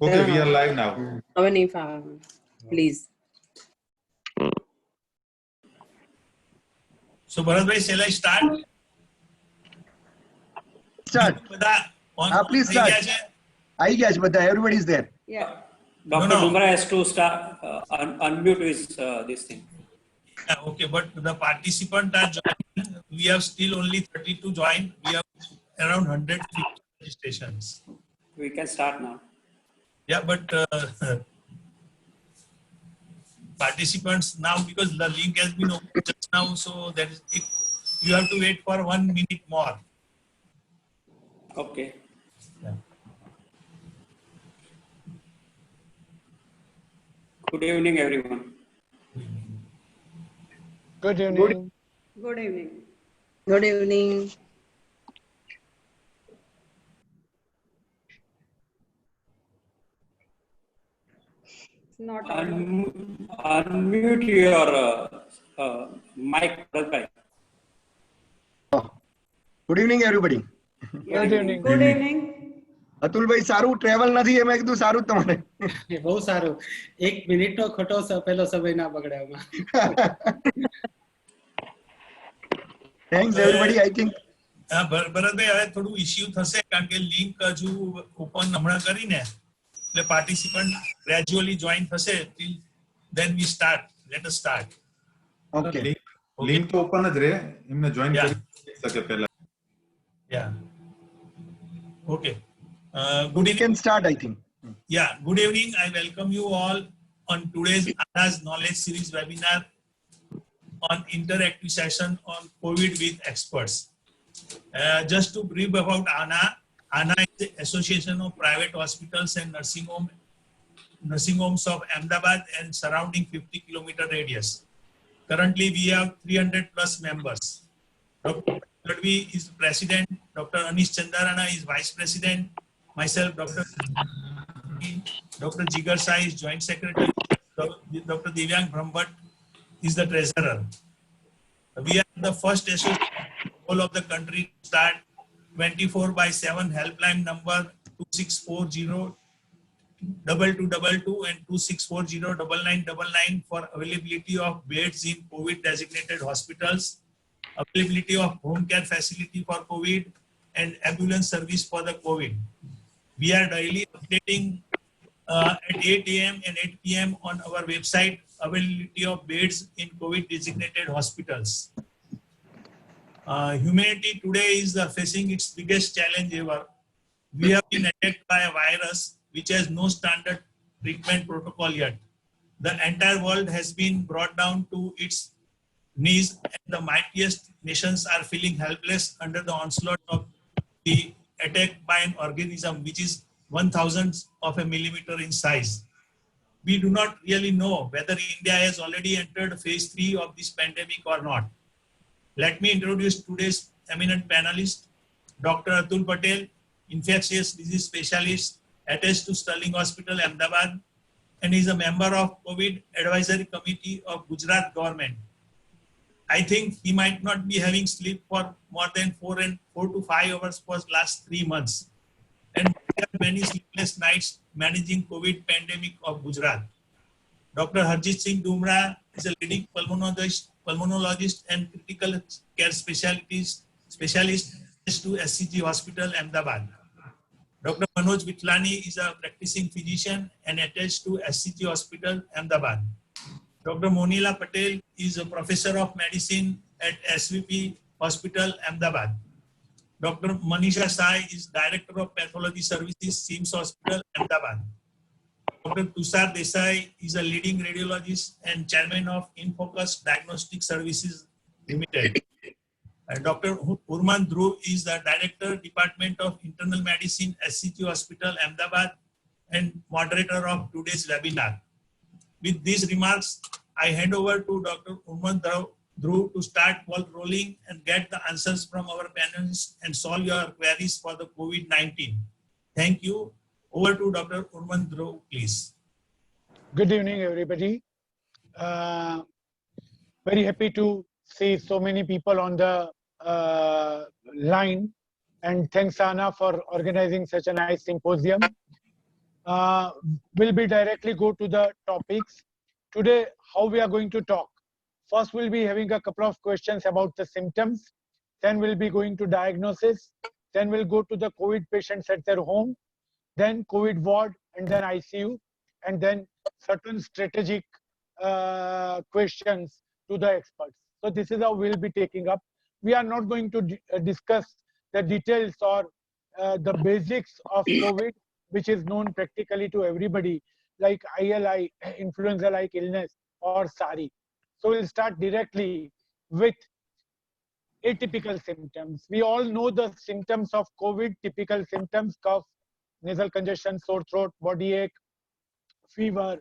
Okay, we are live now. Avanifa, please. So, Bharatbhai, shall I start? Start. Please start. I guess, but everybody is there. Yeah. Dr. No. Dumra has to start unmute his this thing. Okay, but the participants are joining. We have still only 32 joined. We have around 150 registrations. We can start now. Yeah, but participants now, because the link has been opened just now, so that is it. You have to wait for 1 minute more. Okay. Yeah. Good evening, everyone. Good evening. Good evening. Good evening. Not Unmute your mic, Bharatbhai. Good evening, everybody. Good evening. Good evening. Atul ભાઈ સારું travel નથી એમાં કીધું સારું તમારે બહુ સારું 1 મિનિટનો ખોટો પેલો સમય ના બગડે આમાં thanks everybody I think Bharatbhai હવે થોડું ઇશ્યુ થશે કારણ કે લિંક હજુ ઓપન હમણાં કરીને એટલે પાર્ટિસિપન્ટ ગ્રેજ્યુઅલી જોઈન થશે till then we start. Let us start. Okay link તો ઓપન જ રહે એમને જોઈન Yeah. કરી શકે પહેલા. Yeah. Okay. Good we evening. can start I think. Yeah, good evening. I welcome you all on today's ANA's Knowledge Series webinar on interactive session on COVID with experts. Just to brief about ANA, ANA is the Association of Private Hospitals and Nursing Homes of Ahmedabad and surrounding 50-kilometer radius. Currently, we have 300 plus members. Dr. Gadvi is president, Dr. Anish Chandarana is vice president, myself, Dr. Jigar Sai is joint secretary, Dr. Divyang Brahmbhatt is the treasurer. We are the first association in the whole of the country to start 24/7 helpline number 2640-2222 and 2640-9999 for availability of beds in COVID designated hospitals, availability of home care facility for COVID and ambulance service for the COVID. We are daily updating at 8 a.m. and 8 p.m. on our website availability of beds in COVID designated hospitals. Humanity today is facing its biggest challenge ever. We have been attacked by a virus which has no standard treatment protocol yet. The entire world has been brought down to its knees and the mightiest nations are feeling helpless under the onslaught of the attack by an organism which is 1,000th of a millimeter in size. We do not really know whether India has already entered phase 3 of this pandemic or not. Let me introduce today's eminent panelist, Dr. Atul Patel, infectious disease specialist attached to Sterling Hospital, Ahmedabad, and is a member of COVID Advisory Committee of Gujarat government. I think he might not be having sleep for more than 4 to 5 hours for the last 3 months. And we have many sleepless nights managing COVID pandemic of Gujarat. Dr. Harjit Singh Dumra is a leading pulmonologist and critical care specialist to SCG Hospital, Ahmedabad. Dr. Manoj Vitlani is a practicing physician and attached to SCG Hospital, Ahmedabad. Dr. Monila Patel is a professor of medicine at SVP Hospital, Ahmedabad. Dr. Manisha Sai is director of pathology services, SIMS Hospital, Ahmedabad. Dr. Tushar Desai is a leading radiologist and chairman of Infocus Diagnostic Services Limited. Dr. Urman Dhruv is the director, Department of Internal Medicine, SCG Hospital, Ahmedabad, and moderator of today's webinar. With these remarks, I hand over to Dr. Urman Dhruv to start ball rolling and get the answers from our panelists and solve your queries for the COVID-19. Thank you. Over to Dr. Urman Dhruv, please. Good evening, everybody. Very happy to see so many people on the line, and thanks Ana for organizing such a nice symposium. We'll be directly go to the topics. Today, how we are going to talk. First, we'll be having a couple of questions about the symptoms. Then we'll be going to diagnosis. Then we'll go to the COVID patients at their home. Then COVID ward, and then ICU, and then certain strategic questions to the experts. So this is how we'll be taking up. We are not going to discuss the details or the basics of COVID, which is known practically to everybody, like ILI, influenza-like illness, or SARI. So we'll start directly with atypical symptoms. We all know the symptoms of COVID, typical symptoms: cough, nasal congestion, sore throat, body ache, fever,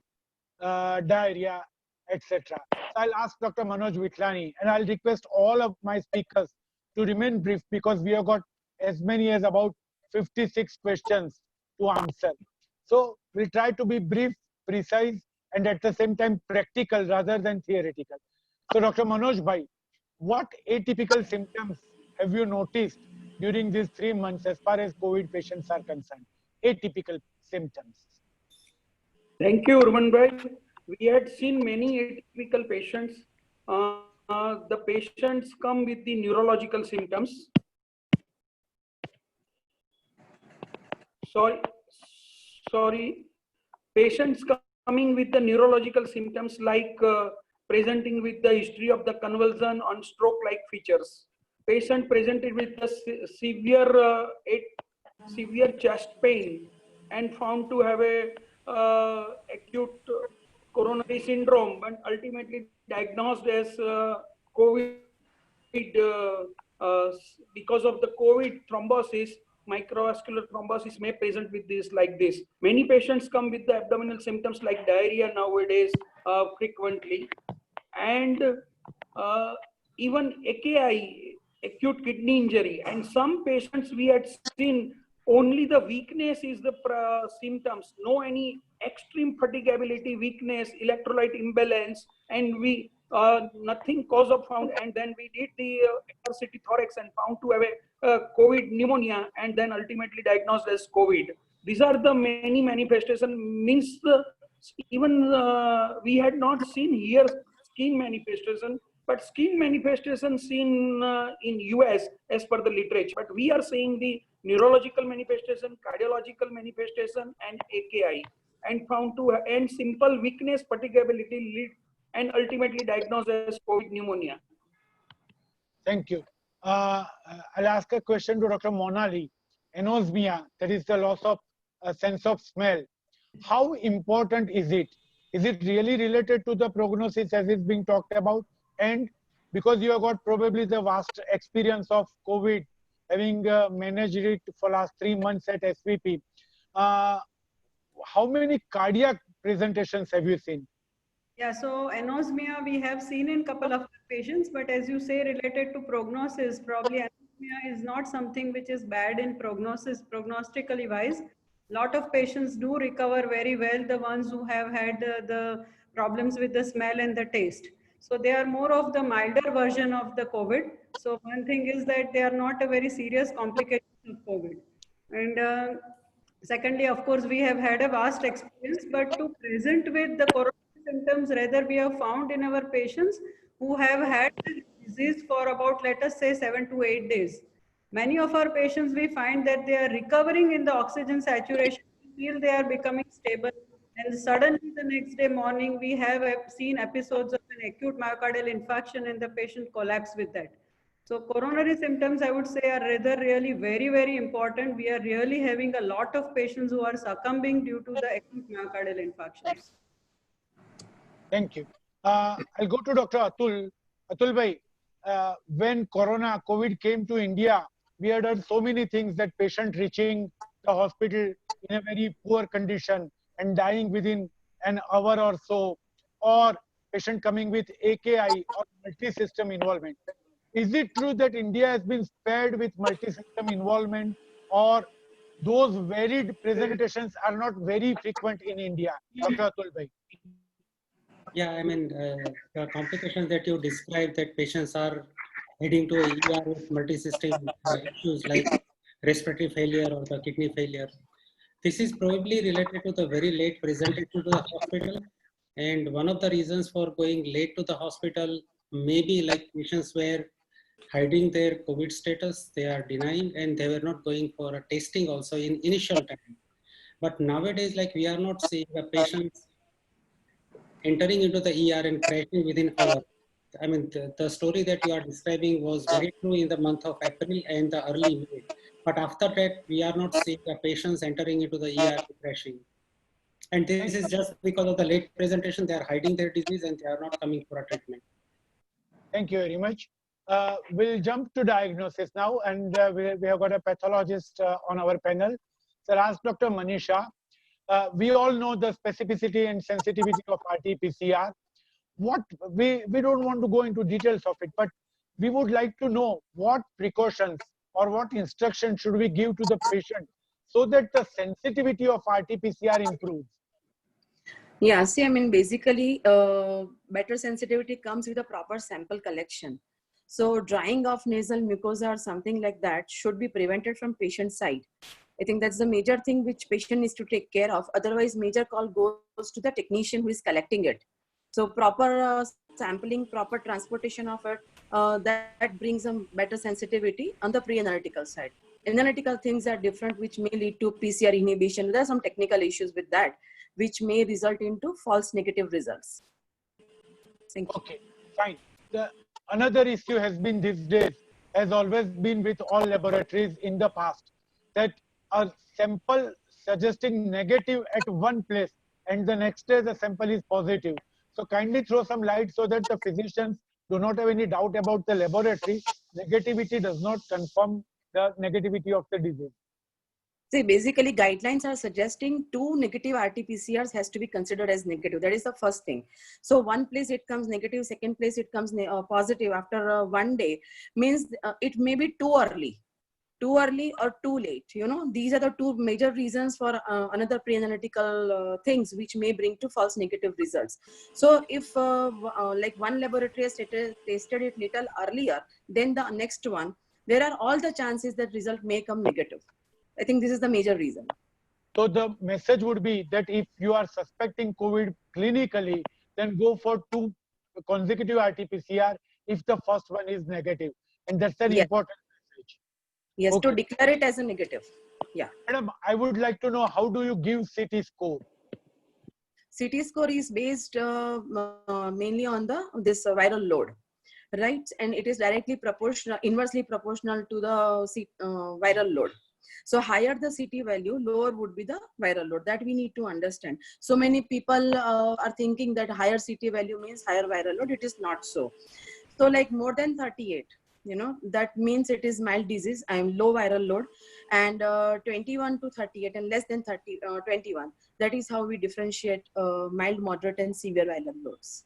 diarrhea, etc. So I'll ask Dr. Manoj Vitlani, and I'll request all of my speakers to remain brief because we have got as many as about 56 questions to answer. So we'll try to be brief, precise, and at the same time practical rather than theoretical. So Dr. Manoj Bhai, what atypical symptoms have you noticed during these 3 months as far as COVID patients are concerned? Atypical symptoms. Thank you, Urman Bhai. We had seen many atypical patients. The patients come with the neurological symptoms. Sorry. Patients coming with the neurological symptoms like presenting with the history of the convulsion on stroke-like features. Patient presented with the severe chest pain and found to have a acute coronary syndrome, but ultimately diagnosed as COVID. Because of the COVID thrombosis, microvascular thrombosis may present with this like this. Many patients come with the abdominal symptoms like diarrhea nowadays frequently, and even AKI, acute kidney injury, and some patients we had seen only the weakness is the symptoms, no any extreme fatigability, weakness, electrolyte imbalance, and we nothing cause of found, and then we did the RCT thorax and found to have a COVID pneumonia, and then ultimately diagnosed as COVID. These are the many manifestations. Means even we had not seen here skin manifestation, but skin manifestation seen in US as per the literature. But we are seeing the neurological manifestation, cardiological manifestation, and AKI, and found to end simple weakness, fatigability, lead, and ultimately diagnosed as COVID pneumonia. Thank you. I'll ask a question to Dr. Monali. Anosmia, that is the loss of a sense of smell. How important is it? Is it really related to the prognosis as is being talked about? And because you have got probably the vast experience of COVID, having managed it for last 3 months at SVP, how many cardiac presentations have you seen? Yeah, so anosmia we have seen in couple of patients, but as you say, related to prognosis, probably anosmia is not something which is bad in prognosis, prognostically wise. Lot of patients do recover very well, the ones who have had the problems with the smell and the taste. So they are more of the milder version of the COVID. So one thing is that they are not a very serious complication of COVID. And secondly, of course, we have had a vast experience, but to present with the corona symptoms, rather we have found in our patients who have had the disease for about, let us say, 7 to 8 days. Many of our patients, we find that they are recovering in the oxygen saturation, feel they are becoming stable, and suddenly the next day morning, we have seen episodes of an acute myocardial infarction and the patient collapse with that. So coronary symptoms, I would say, are rather really very, very important. We are really having a lot of patients who are succumbing due to the acute myocardial infarctions. Thank you. I'll go to Dr. Atul. Atul bhai, when COVID came to India, we had heard so many things that patient reaching the hospital in a very poor condition and dying within an hour or so, or patient coming with AKI or multi-system involvement. Is it true that India has been spared with multi-system involvement, or those varied presentations are not very frequent in India? Dr. Atul bhai. Yeah, I mean, the complications that you described, that patients are heading to ER with multi-system issues like respiratory failure or the kidney failure. This is probably related to the very late presentation to the hospital. And one of the reasons for going late to the hospital, maybe like patients were hiding their COVID status, they are denying, and they were not going for a testing also in initial time. But nowadays, like we are not seeing the patients entering into the ER and crashing within hours. I mean, the story that you are describing was very true in the month of April and the early May. But after that, we are not seeing the patients entering into the ER and crashing. And this is just because of the late presentation. They are hiding their disease and they are not coming for a treatment. Thank you very much. We'll jump to diagnosis now, and we have got a pathologist on our panel. So I'll ask Dr. Manisha. We all know the specificity and sensitivity of RT-PCR. We don't want to go into details of it, but we would like to know what precautions or what instructions should we give to the patient so that the sensitivity of RT-PCR improves. Yeah, see, I mean, basically, better sensitivity comes with a proper sample collection. So drying of nasal mucosa or something like that should be prevented from patient side. I think that's the major thing which patient needs to take care of. Otherwise, major call goes to the technician who is collecting it. So proper sampling, proper transportation of it, that brings a better sensitivity on the pre-analytical side. Analytical things are different, which may lead to PCR inhibition. There are some technical issues with that, which may result into false negative results. Thank you. Okay, fine. Another issue has been these days, has always been with all laboratories in the past, that a sample suggesting negative at one place and the next day the sample is positive. So kindly throw some light so that the physicians do not have any doubt about the laboratory. Negativity does not confirm the negativity of the disease. See, basically guidelines are suggesting 2 negative RT-PCRs has to be considered as negative. That is the first thing. So one place it comes negative, second place it comes positive after 1 day, means it may be too early or too late. You know, these are the 2 major reasons for another pre-analytical things which may bring to false negative results. So if like one laboratory has tested it little earlier than the next one, there are all the chances that result may come negative. I think this is the major reason. So the message would be that if you are suspecting COVID clinically, then go for 2 consecutive RT-PCR if the first one is negative. And that's an important message. Yes, Okay. to declare it as a negative. Yeah. Madam, I would like to know, how do you give CT score? CT score is based mainly on this viral load, right? And it is directly proportional, inversely proportional to the viral load. So higher the CT value, lower would be the viral load. That we need to understand. So many people are thinking that higher CT value means higher viral load. It is not so. So like more than 38, you know, that means it is mild disease. I am low viral load, and 21 to 38 and less than 21. That is how we differentiate mild, moderate, and severe viral loads.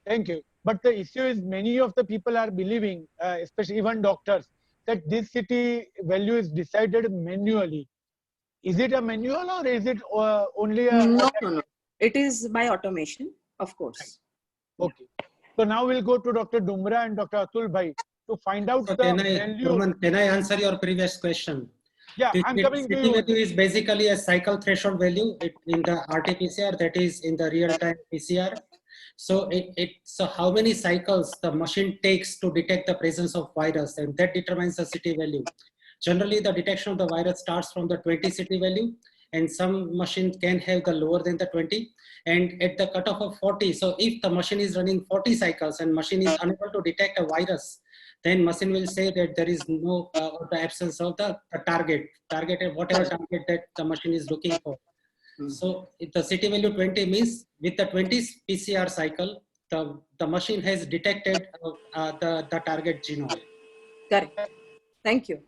Thank you. But the issue is many of the people are believing, especially even doctors, that this CT value is decided manually. Is it a manual or is it only a... No. It is by automation, of course. Okay. So now we'll go to Dr. Dumra and Dr. Atul Bhai to find out So the value. Roman, can I answer your previous question? Yeah, I'm coming to you. CT value is basically a cycle threshold value in the RT-PCR, that is in the real-time PCR. So so how many cycles the machine takes to detect the presence of virus, and that determines the CT value. Generally, the detection of the virus starts from the 20 CT value, and some machines can have the lower than the 20, and at the cutoff of 40. So if the machine is running 40 cycles and machine is unable to detect a virus, then machine will say that there is no or the absence of the target whatever target that the machine is looking for. So if the CT value 20 means with the 20 PCR cycle, the machine has detected the target genome. Correct. Thank you.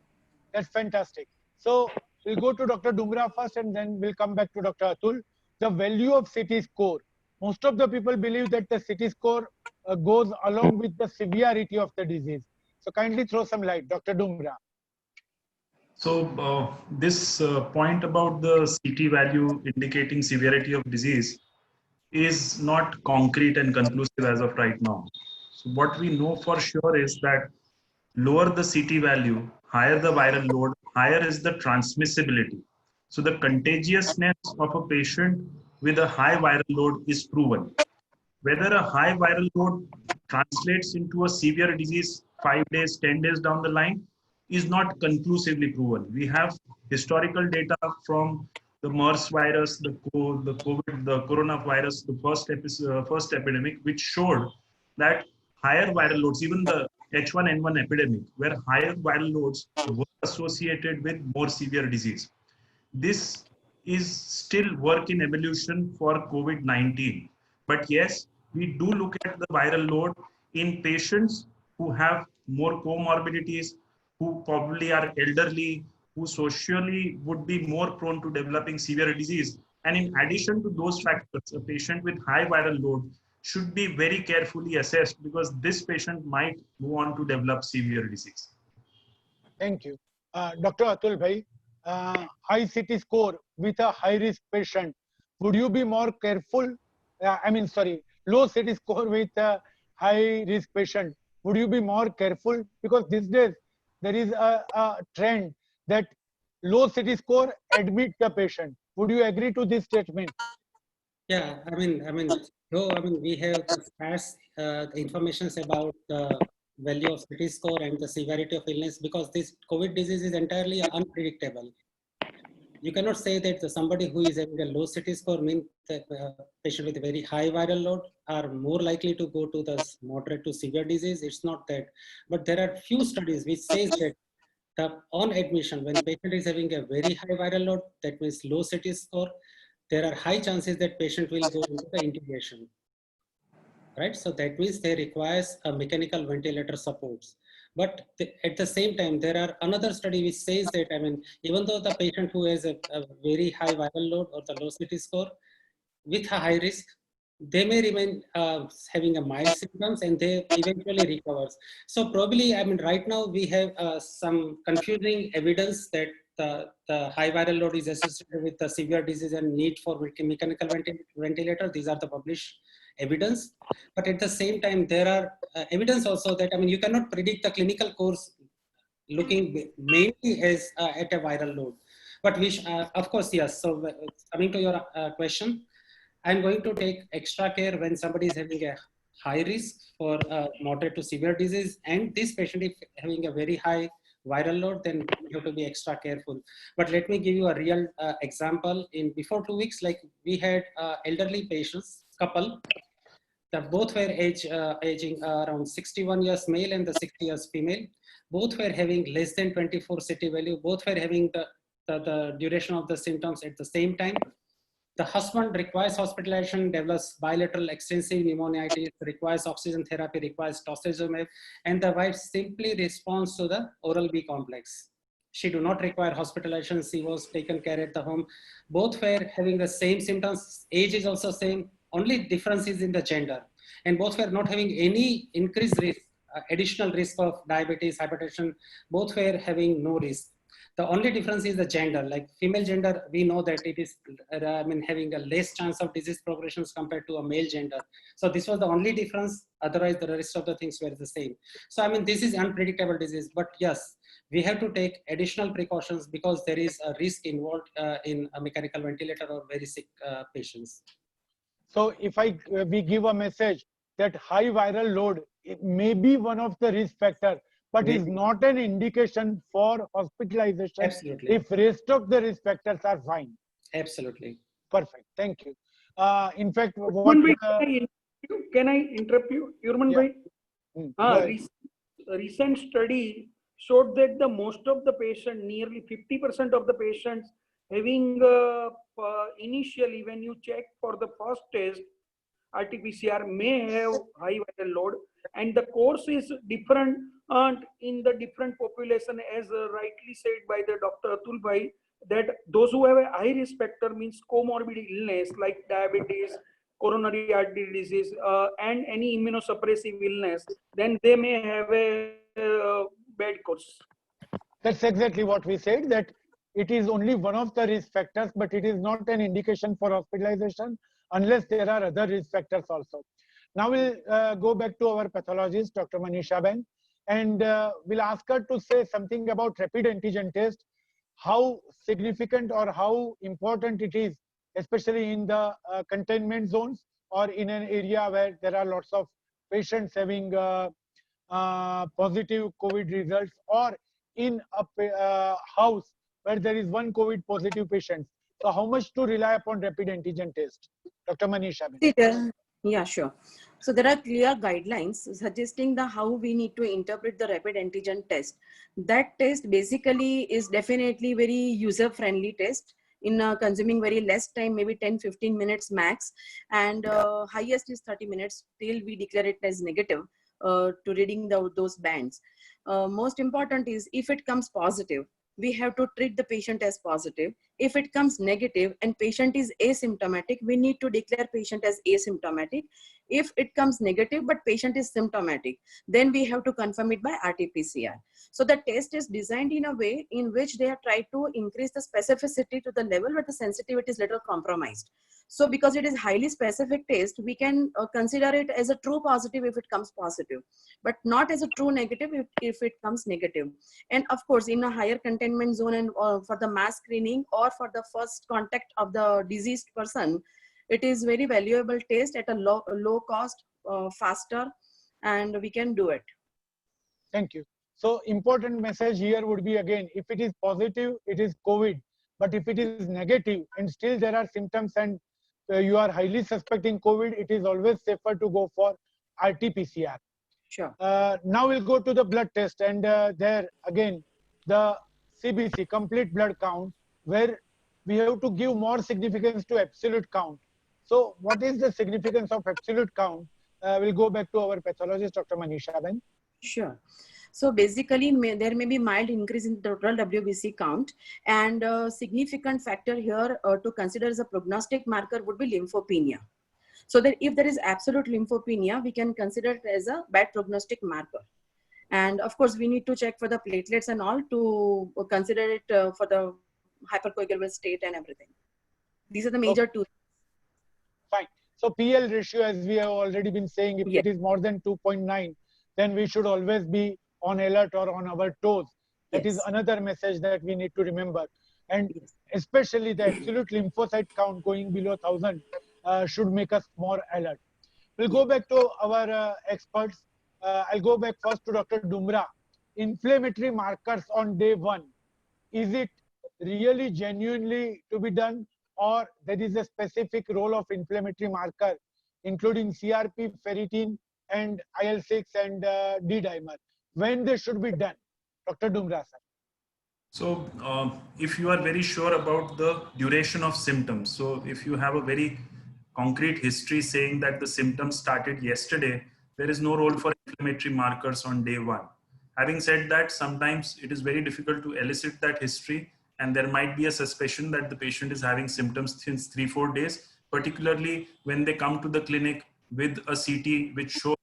That's fantastic. So we'll go to Dr. Dumra first and then we'll come back to Dr. Atul. The value of CT score. Most of the people believe that the CT score goes along with the severity of the disease. So kindly throw some light, Dr. Dumra. So this point about the CT value indicating severity of disease is not concrete and conclusive as of right now. So what we know for sure is that lower the CT value, higher the viral load, higher is the transmissibility. So the contagiousness of a patient with a high viral load is proven. Whether a high viral load translates into a severe disease 5 days, 10 days down the line is not conclusively proven. We have historical data from the MERS virus, the COVID, the coronavirus, the first epidemic, which showed that higher viral loads, even the H1N1 epidemic, where higher viral loads were associated with more severe disease. This is still work in evolution for COVID-19. But yes, we do look at the viral load in patients who have more comorbidities, who probably are elderly, who socially would be more prone to developing severe disease. And in addition to those factors, a patient with high viral load should be very carefully assessed because this patient might go on to develop severe disease. Thank you. Dr. Atul Bhai, high CT score with a high risk patient, would you be more careful? Low CT score with a high risk patient, would you be more careful? Because these days there is a trend that low CT score admit the patient. Would you agree to this statement? Yeah, we have the sparse information about the value of CT score and the severity of illness, because this COVID disease is entirely unpredictable. You cannot say that somebody who is having a low CT score means that patient with a very high viral load are more likely to go to the moderate to severe disease. It's not that. But there are few studies which says that on admission, when patient is having a very high viral load, that means low CT score, there are high chances that patient will go into the intubation. Right? So that means they requires a mechanical ventilator supports. But at the same time, there are another study which says that, even though the patient who has a very high viral load or the low CT score with a high risk, they may remain having a mild symptoms and they eventually recovers. So probably, right now we have some confusing evidence that the high viral load is associated with the severe disease and need for mechanical ventilator. These are the published evidence. But at the same time, there are evidence also that, you cannot predict the clinical course looking mainly as at a viral load. But of course, yes. So coming to your question, I'm going to take extra care when somebody is having a high risk for moderate to severe disease, and this patient is having a very high viral load, then you have to be extra careful. But let me give you a real example. Before 2 weeks, like we had elderly patients, couple, that both were aging around 61 years male and the 60 years female. Both were having less than 24 CT value. Both were having the duration of the symptoms at the same time. The husband requires hospitalization, develops bilateral extensive pneumonitis, requires oxygen therapy, requires tocilizumab, and the wife simply responds to the oral B complex. She do not require hospitalization. She was taken care at the home. Both were having the same symptoms. Age is also same. Only difference is in the gender. And both were not having any increased risk, additional risk of diabetes, hypertension. Both were having no risk. The only difference is the gender. Like female gender, we know that it is having a less chance of disease progressions compared to a male gender. So this was the only difference. Otherwise, the rest of the things were the same. So this is unpredictable disease. But yes, we have to take additional precautions because there is a risk involved in a mechanical ventilator or very sick patients. So if we give a message that high viral load, it may be one of the risk factors, but is not an indication for hospitalization. Absolutely. If rest of the risk factors are fine. Absolutely. Perfect. Thank you. In fact, can I interrupt you? Yurman bhai? Recent study showed that the most of the patient, nearly 50% of the patients having initially when you check for the first test, RT-PCR may have high viral load, and the course is different in the different population, as rightly said by the Dr. Atul bhai, that those who have a high risk factor means comorbid illness like diabetes, coronary artery disease, and any immunosuppressive illness, then they may have a bad course. That's exactly what we said, that it is only one of the risk factors, but it is not an indication for hospitalization unless there are other risk factors also. Now we'll go back to our pathologist, Dr. Manisha Ben, and we'll ask her to say something about rapid antigen test. how significant or how important it is, especially in the containment zones or in an area where there are lots of patients having positive COVID results, or in a house where there is one COVID positive patient. So how much to rely upon rapid antigen test? Dr. Manisha. Yeah, sure. So there are clear guidelines suggesting the how we need to interpret the rapid antigen test. That test basically is definitely very user-friendly test in consuming very less time, maybe 10-15 minutes max, and highest is 30 minutes till we declare it as negative to reading those bands. Most important is if it comes positive, we have to treat the patient as positive. If it comes negative and patient is asymptomatic, we need to declare patient as asymptomatic. If it comes negative but patient is symptomatic, then we have to confirm it by RT-PCR. So the test is designed in a way in which they have tried to increase the specificity to the level where the sensitivity is little compromised. So because it is highly specific test, we can consider it as a true positive if it comes positive, but not as a true negative if it comes negative. And of course, in a higher containment zone and for the mass screening or for the first contact of the diseased person, it is very valuable test at a low cost, faster, and we can do it. Thank you. So important message here would be, again, if it is positive, it is COVID. But if it is negative and still there are symptoms and you are highly suspecting COVID, it is always safer to go for RT-PCR. Sure. Now we'll go to the blood test, and there again, the CBC, complete blood count, where we have to give more significance to absolute count. So what is the significance of absolute count? We'll go back to our pathologist, Dr. Manisha Ben. Sure. So basically, there may be mild increase in total WBC count, and a significant factor here to consider as a prognostic marker would be lymphopenia. So that if there is absolute lymphopenia, we can consider it as a bad prognostic marker. And of course, we need to check for the platelets and all to consider it for the hypercoagulable state and everything. These are the major two. Fine. So PL ratio, as we have already been saying, if it is more than 2.9, then we should always be on alert or on our toes. That is another message that we need to remember. And especially the absolute lymphocyte count going below 1000 should make us more alert. We'll go back to our experts. I'll go back first to Dr. Dumra. Inflammatory markers on day 1. Is it really genuinely to be done, or there is a specific role of inflammatory marker, including CRP, ferritin, and IL-6 and D-dimer, when they should be done? Dr. Dumra, sir. So if you are very sure about the duration of symptoms, so if you have a very concrete history saying that the symptoms started yesterday, there is no role for inflammatory markers on day 1. Having said that, sometimes it is very difficult to elicit that history, and there might be a suspicion that the patient is having symptoms since 3-4 days, particularly when they come to the clinic with a CT which shows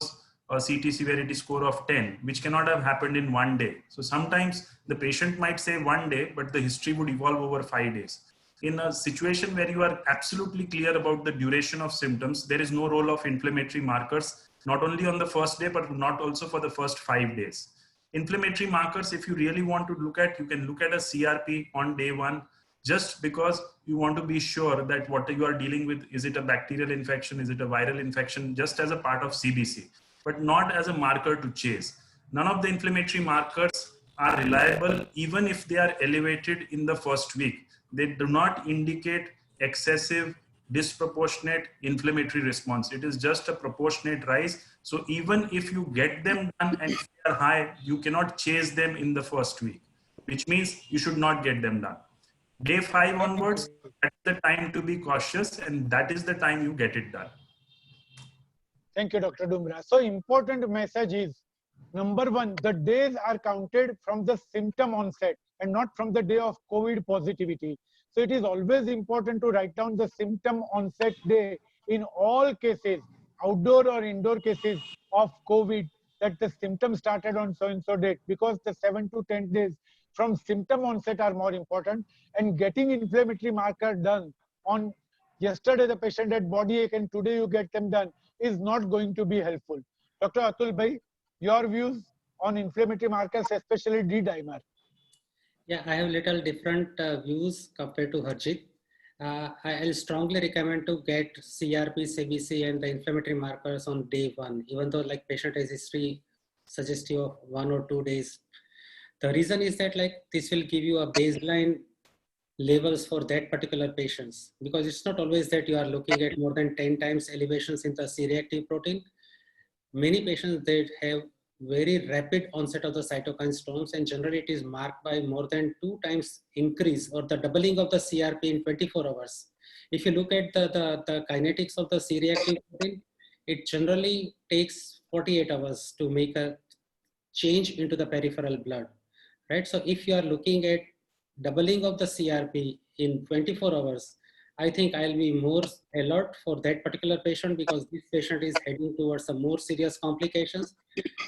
a CT severity score of 10, which cannot have happened in 1 day. So sometimes the patient might say 1 day, but the history would evolve over 5 days. In a situation where you are absolutely clear about the duration of symptoms, there is no role of inflammatory markers, not only on the first day, but not also for the first 5 days. Inflammatory markers, if you really want to look at, you can look at a CRP on day 1, just because you want to be sure that what you are dealing with, is it a bacterial infection, is it a viral infection, just as a part of CBC, but not as a marker to chase. None of the inflammatory markers are reliable, even if they are elevated in the first week. They do not indicate excessive, disproportionate inflammatory response. It is just a proportionate rise. So even if you get them done and if they are high, you cannot chase them in the first week, which means you should not get them done. Day 5 onwards, that's the time to be cautious, and that is the time you get it done. Thank you, Dr. Dumra. So important message is, number 1, the days are counted from the symptom onset and not from the day of COVID positivity. So it is always important to write down the symptom onset day in all cases, outdoor or indoor cases of COVID, that the symptom started on so-and-so date, because the 7 to 10 days from symptom onset are more important. And getting inflammatory marker done on yesterday the patient had body ache and today you get them done is not going to be helpful. Dr. Atul Bhai, your views on inflammatory markers, especially D-dimer. Yeah, I have little different views compared to Harjit. I'll strongly recommend to get CRP, CBC, and the inflammatory markers on day one, even though like patient has history suggestive of 1 or 2 days. The reason is that like this will give you a baseline levels for that particular patients, because it's not always that you are looking at more than 10 times elevations in the C-reactive protein. Many patients that have very rapid onset of the cytokine storms, and generally it is marked by more than 2 times increase or the doubling of the CRP in 24 hours. If you look at the kinetics of the C-reactive protein, it generally takes 48 hours to make a change into the peripheral blood, right? So if you are looking at doubling of the CRP in 24 hours, I think I'll be more alert for that particular patient, because this patient is heading towards some more serious complications.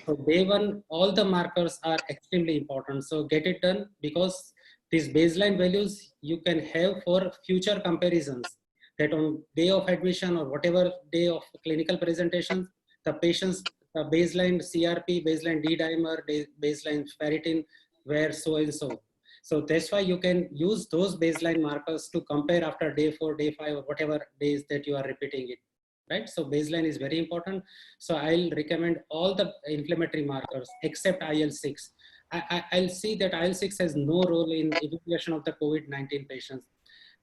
So day one, all the markers are extremely important. So get it done, because these baseline values you can have for future comparisons, that on day of admission or whatever day of clinical presentation, the patient's baseline CRP, baseline D-dimer, baseline ferritin were so and so. So that's why you can use those baseline markers to compare after day 4, day 5, or whatever days that you are repeating it, right? So baseline is very important. So I'll recommend all the inflammatory markers except IL-6. I'll see that IL-6 has no role in evaluation of the COVID-19 patients,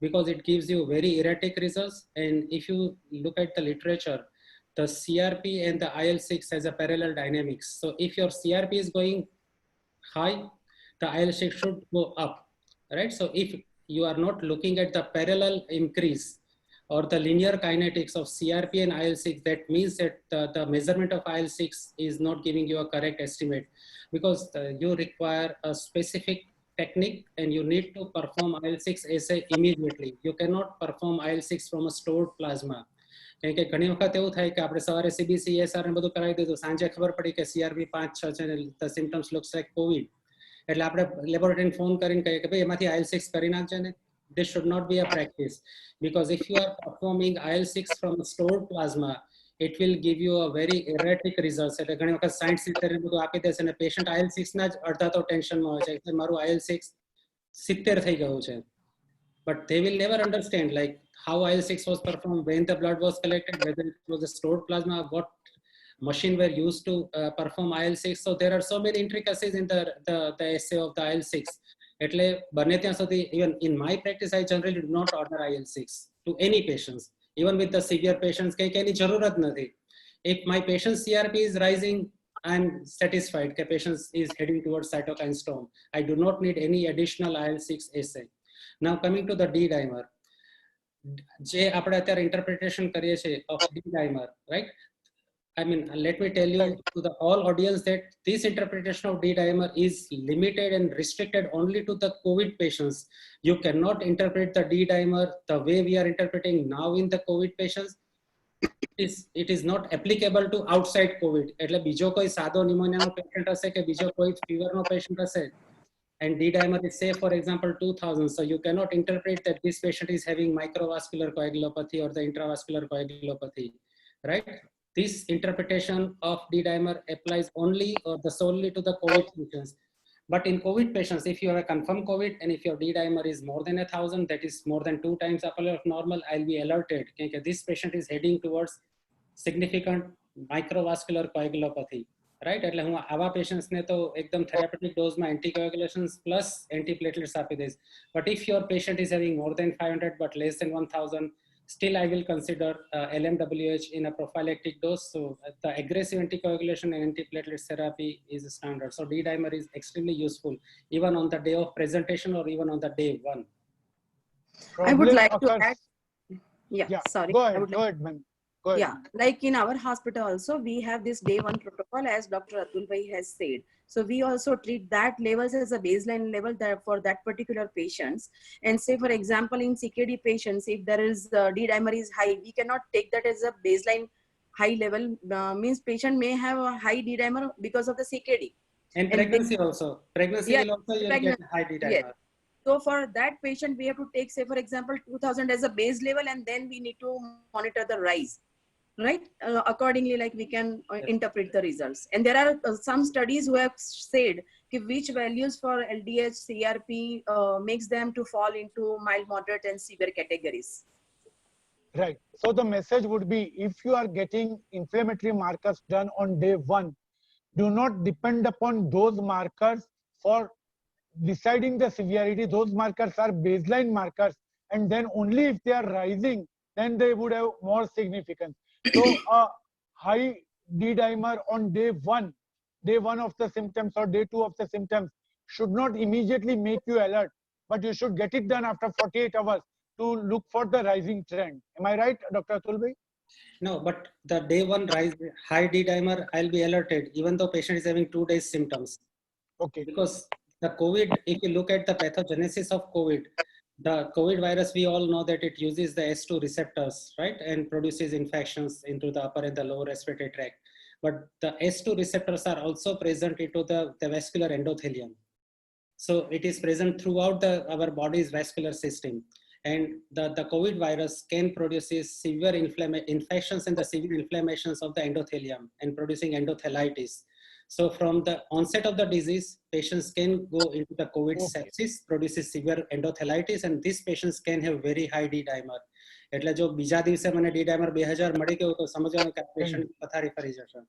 because it gives you very erratic results. And if you look at the literature, the CRP and the IL-6 has a parallel dynamics. So if your CRP is going high, the IL-6 should go up, right? So if you are not looking at the parallel increase or the linear kinetics of CRP and IL-6, that means that the measurement of IL-6 is not giving you a correct estimate, because you require a specific technique and you need to perform IL-6 assay immediately. You cannot perform IL-6 from a stored plasma. કારણ કે ઘણી વખત એવું થાય કે આપણે સવારે CBC, ESR ને બધું કરાવી દીધું, સાંજે ખબર પડી કે CRP 5-6 છે ને the symptoms looks like COVID. એટલે આપણે લેબોરેટરીને ફોન કરીને કહીએ કે ભાઈ એમાંથી IL-6 કરી નાખજો ને. This should not be a practice, because if you are performing IL-6 from stored plasma, it will give you a very erratic results. એટલે ઘણી વખત 60-70 બધું આપી દેશે અને પેશન્ટ IL-6 ના જ અડધા તો ટેન્શનમાં હોય છે કે મારું IL-6 70 થઈ ગયું છે. But they will never understand like how IL-6 was performed, when the blood was collected, whether it was a stored plasma, what machine were used to perform IL-6. So there are so many intricacies in the assay of the IL-6. એટલે બને ત્યાં સુધી, even in my practice, I generally do not order IL-6 to any patients. Even with the severe patients, કે એની જરૂરત નથી. If my patient's CRP is rising, I'm satisfied that patient is heading towards cytokine storm. I do not need any additional IL-6 assay. Now coming to the D-dimer, જે આપણે અત્યારે interpretation કરીએ છીએ of D-dimer, right? I mean, let me tell you to the all audience that this interpretation of D-dimer is limited and restricted only to the COVID patients. You cannot interpret the D-dimer the way we are interpreting now in the COVID patients. It is not applicable to outside COVID. એટલે બીજો કોઈ સાદો નિમોનિયાનો patient હશે કે બીજો કોઈ ફીવરનો patient હશે, and D-dimer is say for example 2000, so you cannot interpret that this patient is having microvascular coagulopathy or the intravascular coagulopathy, right? This interpretation of D-dimer applies only or the solely to the COVID patients. But in COVID patients, if you have a confirmed COVID and if your D-dimer is more than 1000, that is more than 2 times upper of normal, I'll be alerted. Okay, this patient is heading towards significant microvascular coagulopathy, right? એટલે હું આવા patients ને તો એકદમ therapeutic dose માં anticoagulations plus antiplatelets આપી દઈશ. But if your patient is having more than 500 but less than 1000, still I will consider LMWH in a prophylactic dose. So the aggressive anticoagulation and antiplatelet therapy is standard. So D-dimer is extremely useful even on the day of presentation or even on the day 1. I would like to add. Yeah, sorry. Go ahead, ma'am. Yeah, like in our hospital also, we have this day 1 protocol, as Dr. Atul Bhai has said. So we also treat that levels as a baseline level for that particular patients. And say, for example, in CKD patients, if there is D-dimer is high, we cannot take that as a baseline high level. Means patient may have a high D-dimer because of the CKD. And pregnancy also. Pregnancy will also get high D-dimer. Yes. So for that patient, we have to take, say, for example, 2000 as a base level, and then we need to monitor the rise. Right? Accordingly, like we can interpret the results. And there are some studies who have said which values for LDH, CRP makes them to fall into mild, moderate and severe categories. Right. So the message would be, if you are getting inflammatory markers done on day 1, do not depend upon those markers for deciding the severity. Those markers are baseline markers, and then only if they are rising, then they would have more significance. So a high D-dimer on day 1 of the symptoms or day 2 of the symptoms should not immediately make you alert, but you should get it done after 48 hours to look for the rising trend. Am I right, Dr. Atul bhai? No, but the day 1 rise, high D-dimer, I'll be alerted even though patient is having 2 days symptoms. Okay. Because the COVID, if you look at the pathogenesis of COVID, the COVID virus, we all know that it uses the S2 receptors, right? And produces infections into the upper and the lower respiratory tract. But the S2 receptors are also present into the vascular endothelium. So it is present throughout our body's vascular system. And the COVID virus can produce severe infections and the severe inflammations of the endothelium and producing endothelitis. So from the onset of the disease, patients can go into the COVID sepsis, produces severe endothelitis, and these patients can have very high D-dimer. એટલે જો બીજા દિવસે મને D-dimer 2000 મળી ગયું તો સમજવાનું કે પેશન્ટ પથારી ફરી જશે.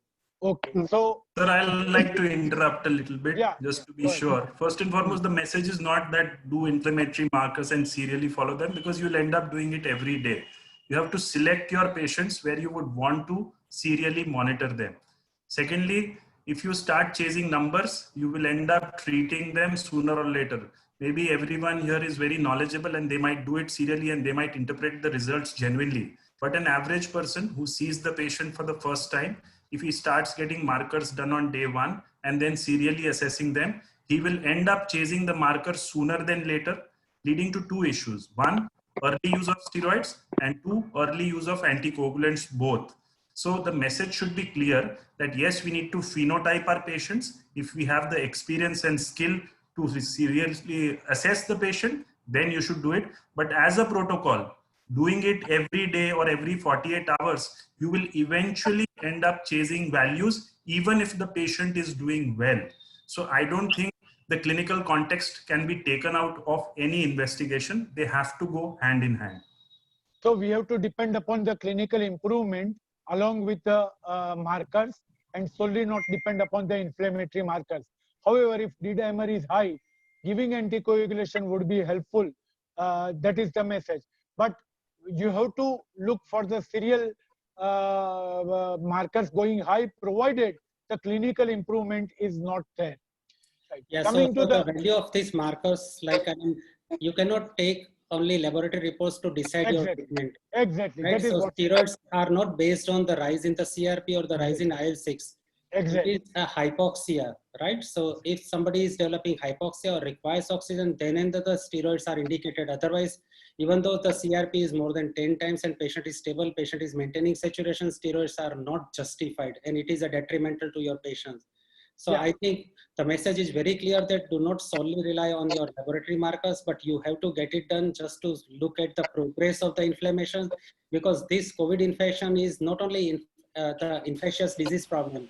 Okay. So, sir, I'll like to interrupt a little bit, just to be sure. First and foremost, the message is not that do inflammatory markers and serially follow them, because you'll end up doing it every day. You have to select your patients where you would want to serially monitor them. Secondly, if you start chasing numbers, you will end up treating them sooner or later. Maybe everyone here is very knowledgeable and they might do it serially and they might interpret the results genuinely. But an average person who sees the patient for the first time, if he starts getting markers done on day 1 and then serially assessing them, he will end up chasing the markers sooner than later, leading to 2 issues. 1, early use of steroids, and 2, early use of anticoagulants both. So the message should be clear that yes, we need to phenotype our patients. If we have the experience and skill to seriously assess the patient, then you should do it. But as a protocol, doing it every day or every 48 hours, you will eventually end up chasing values, even if the patient is doing well. So I don't think the clinical context can be taken out of any investigation. They have to go hand in hand. So we have to depend upon the clinical improvement along with the markers, and solely not depend upon the inflammatory markers. However, if D-dimer is high, giving anticoagulation would be helpful. That is the message. But you have to look for the serial markers going high, provided the clinical improvement is not there. Right. Yeah, Coming so to the value of these markers, like, I mean, you cannot take only laboratory reports to decide your treatment. Exactly. Right? That is so what steroids are not based on the rise in the CRP or the rise in IL-6. Exactly. It is a hypoxia, right? So if somebody is developing hypoxia or requires oxygen, then the steroids are indicated. Otherwise, even though the CRP is more than 10 times and patient is stable, patient is maintaining saturation, steroids are not justified, and it is a detrimental to your patients. So I think the message is very clear that do not solely rely on your laboratory markers, but you have to get it done just to look at the progress of the inflammation, because this COVID infection is not only the infectious disease problem,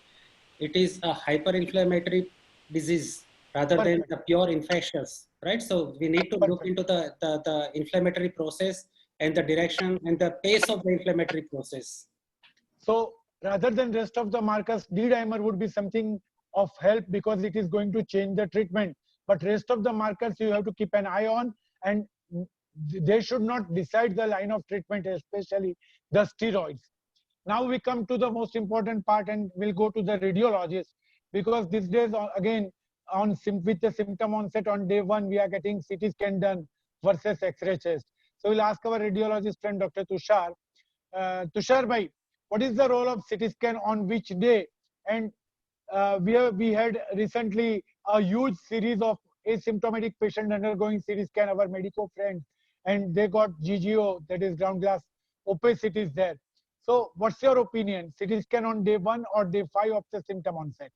it is a hyperinflammatory disease rather than the pure infectious, right? So we need to look into the inflammatory process and the direction and the pace of the inflammatory process. So rather than rest of the markers, D-dimer would be something of help because it is going to change the treatment. But rest of the markers you have to keep an eye on, and they should not decide the line of treatment, especially the steroids. Now we come to the most important part, and we'll go to the radiologist, because these days again with the symptom onset on day 1, we are getting CT scan done versus X-ray chest. So we'll ask our radiologist friend, Dr. Tushar. Tushar bhai, what is the role of CT scan on which day? And we had recently a huge series of asymptomatic patients undergoing CT scan, our medico friends, and they got GGO, that is ground glass opacities there. So what's your opinion? CT scan on day 1 or day 5 of the symptom onset?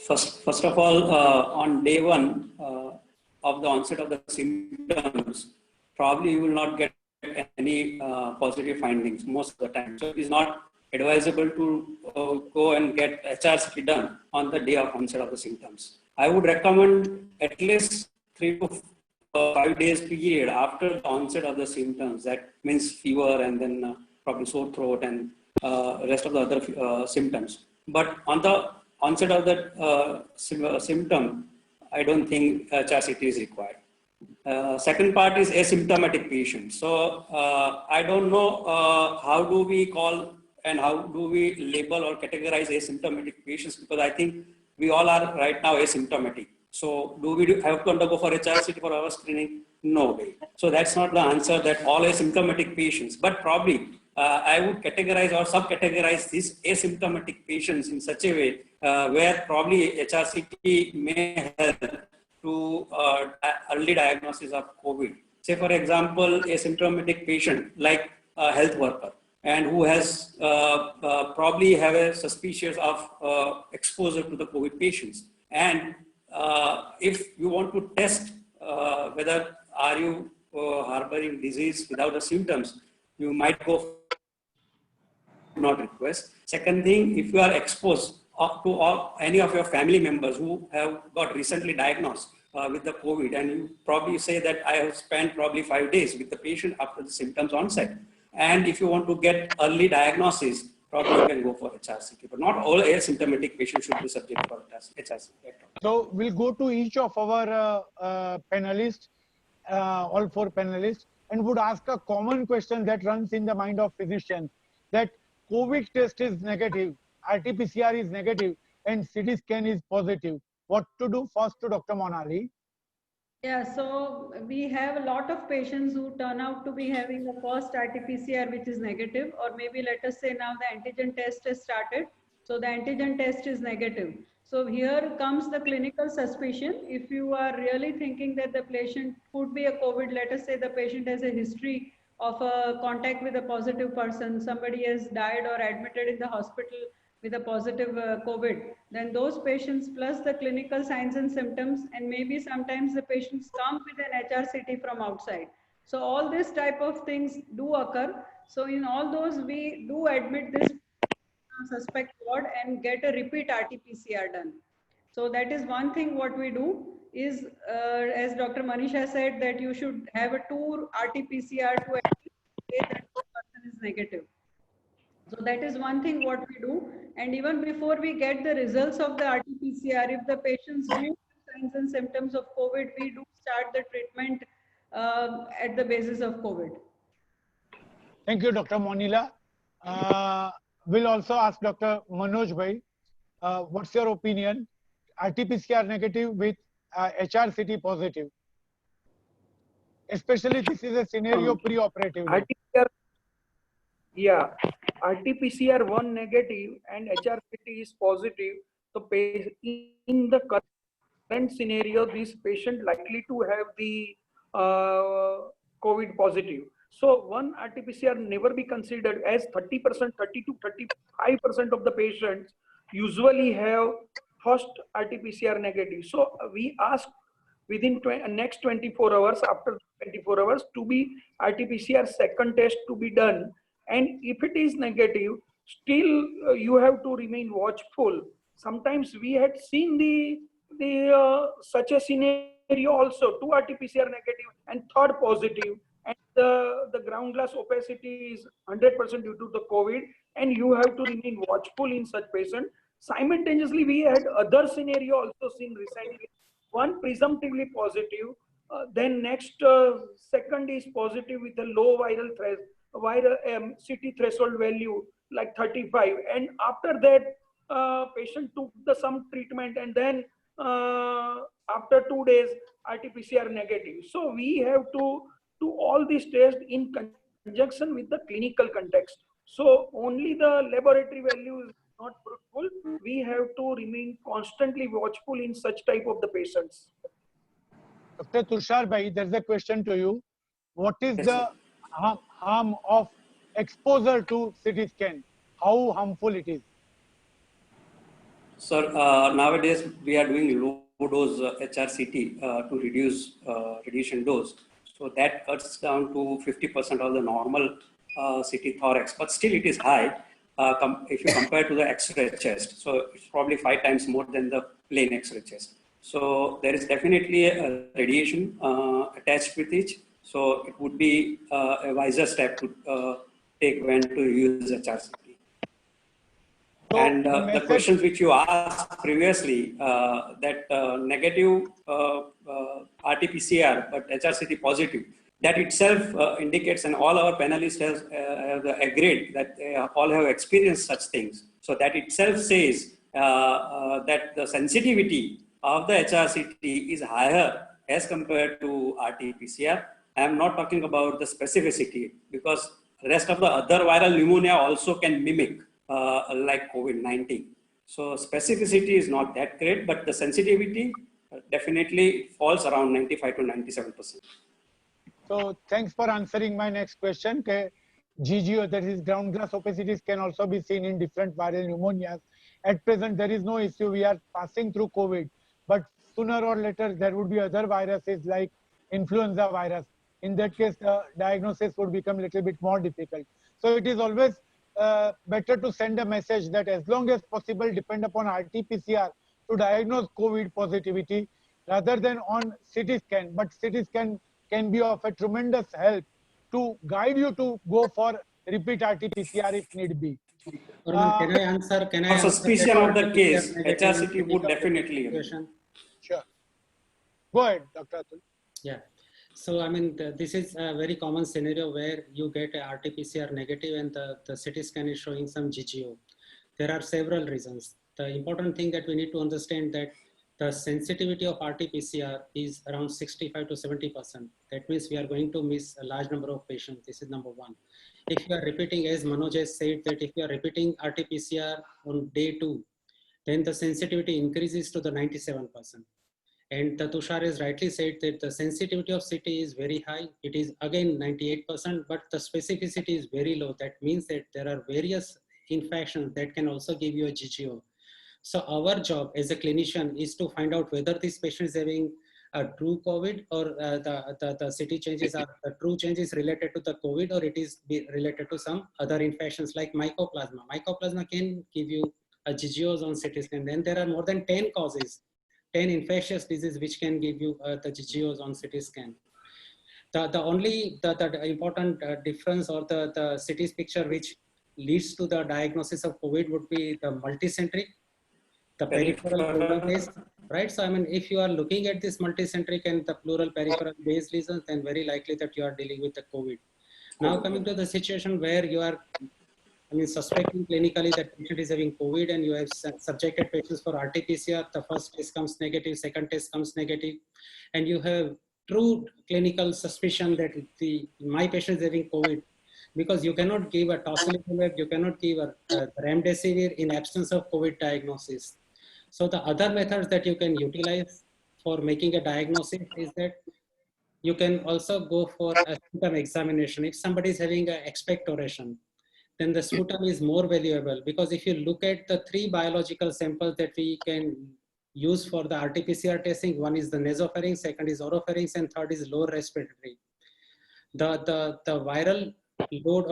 First of all, on day 1 of the onset of the symptoms, probably you will not get any positive findings most of the time. So it is not advisable to go and get HRCT done on the day of onset of the symptoms. I would recommend at least 3 to 5 days period after the onset of the symptoms. That means fever and then probably sore throat and rest of the other symptoms. But on the onset of the symptom, I don't think HRCT is required. Second part is asymptomatic patients. So I don't know how do we call and how do we label or categorize asymptomatic patients, because I think we all are right now asymptomatic. So do we have to undergo for HRCT for our screening? No way. So that's not the answer that all asymptomatic patients, but probably I would categorize or subcategorize these asymptomatic patients in such a way where probably HRCT may help to early diagnosis of COVID. Say for example, asymptomatic patient like a health worker and who has probably have a suspicious of exposure to the COVID patients. And if you want to test whether are you harboring disease without the symptoms, you might go not request. Second thing, if you are exposed to any of your family members who have got recently diagnosed with the COVID, and you probably say that I have spent probably 5 days with the patient after the symptoms onset. And if you want to get early diagnosis, probably you can go for HRCT, but not all asymptomatic patients should be subject for HRCT. So we'll go to each of our panelists, all 4 panelists, and would ask a common question that runs in the mind of physicians, that COVID test is negative, RT-PCR is negative, and CT scan is positive. What to do? First to Dr. Monali. Yeah, so we have a lot of patients who turn out to be having the first RT-PCR which is negative, or maybe let us say now the antigen test has started. So the antigen test is negative. So here comes the clinical suspicion. If you are really thinking that the patient could be a COVID, let us say the patient has a history of a contact with a positive person, somebody has died or admitted in the hospital with a positive COVID, then those patients plus the clinical signs and symptoms, and maybe sometimes the patients come with an HRCT from outside. So all this type of things do occur. So in all those, we do admit this suspect ward and get a repeat RT-PCR done. So that is one thing what we do is, as Dr. Manisha said, that you should have a 2 RT-PCR to say that the person is negative. So that is one thing what we do. And even before we get the results of the RT-PCR, if the patients do have signs and symptoms of COVID, we do start the treatment at the basis of COVID. Thank you, Dr. Monila. We'll also ask Dr. Manoj Bhai, what's your opinion? RT-PCR negative with HRCT positive. Especially this is a scenario pre-operative. Yeah, RT-PCR 1 negative and HRCT is positive. So in the current scenario, this patient likely to have the COVID positive. So one RT-PCR never be considered, as 30%, 30 to 35% of the patients usually have first RT-PCR negative. So we ask within next 24 hours, after 24 hours, to be RT-PCR second test to be done. And if it is negative, still you have to remain watchful. Sometimes we had seen the such a scenario also, 2 RT-PCR negative and third positive, and the ground glass opacity is 100% due to the COVID, and you have to remain watchful in such patient. Simultaneously, we had other scenario also seen recently. One presumptively positive, then next second is positive with a low viral CT threshold value like 35, and after that patient took some treatment, and then after 2 days RT-PCR negative. So we have to do all these tests in conjunction with the clinical context. So only the laboratory value is not fruitful. We have to remain constantly watchful in such type of the patients. Dr. Tushar Bhai, there's a question to you. What is the harm of exposure to CT scan? How harmful it is? Sir, nowadays we are doing low dose HRCT to reduce radiation dose. So that cuts down to 50% of the normal CT thorax, but still it is high. if you compare to the X-ray chest. So it's probably 5 times more than the plain X-ray chest. So there is definitely a radiation attached with each. So it would be a wiser step to take when to use HRCT. So And the the message- questions which you asked previously, that negative RT-PCR but HRCT positive, that itself indicates, and all our panelists have agreed that they all have experienced such things. So that itself says that the sensitivity of the HRCT is higher as compared to RT-PCR. I am not talking about the specificity, because the rest of the other viral pneumonia also can mimic like COVID-19. So specificity is not that great, but the sensitivity definitely falls around 95 to 97%. So thanks for answering my next question. Okay. GGO, that is ground glass opacities, can also be seen in different viral pneumonias. At present, there is no issue. We are passing through COVID, but sooner or later, there would be other viruses like influenza virus. In that case, the diagnosis would become a little bit more difficult. So it is always better to send a message that as long as possible, depend upon RT-PCR to diagnose COVID positivity rather than on CT scan. But CT scan can be of a tremendous help to guide you to go for repeat RT-PCR if need be. Arun, can I answer? Can I For answer suspicion that of the RT-PCR case, negative HRCT would clinical definitely situation? Sure. Go ahead, Dr. Atul. Yeah. So, I mean, this is a very common scenario where you get a RT-PCR negative and the CT scan is showing some GGO. There are several reasons. The important thing that we need to understand that the sensitivity of RT-PCR is around 65 to 70%. That means we are going to miss a large number of patients. This is number one. If you are repeating, as Manoj has said, that if you are repeating RT-PCR on day 2, then the sensitivity increases to the 97%. And Tushar has rightly said that the sensitivity of CT is very high. It is again 98%, but the specificity is very low. That means that there are various infections that can also give you a GGO. So our job as a clinician is to find out whether this patient is having a true COVID or the CT changes are the true changes related to the COVID, or it is related to some other infections like mycoplasma. Mycoplasma can give you a GGOs on CT scan. Then there are more than 10 causes, 10 infectious diseases which can give you the GGOs on CT scan. The only important difference or the CT picture which leads to the diagnosis of COVID would be the multicentric, the peripheral pleural based, right? So I mean, if you are looking at this multicentric and the pleural peripheral based lesions, then very likely that you are dealing with the COVID. Now coming to the situation where you are, I mean, suspecting clinically that patient is having COVID and you have subjected patients for RT-PCR, the first test comes negative, second test comes negative, and you have true clinical suspicion that my patient is having COVID, because you cannot give a tocilizumab, you cannot give a remdesivir in absence of COVID diagnosis. So the other methods that you can utilize for making a diagnosis is that you can also go for a sputum examination. If somebody is having an expectoration, then the sputum is more valuable, because if you look at the 3 biological samples that we can use for the RT-PCR testing, one is the nasopharynx, second is oropharynx, and third is lower respiratory. The viral load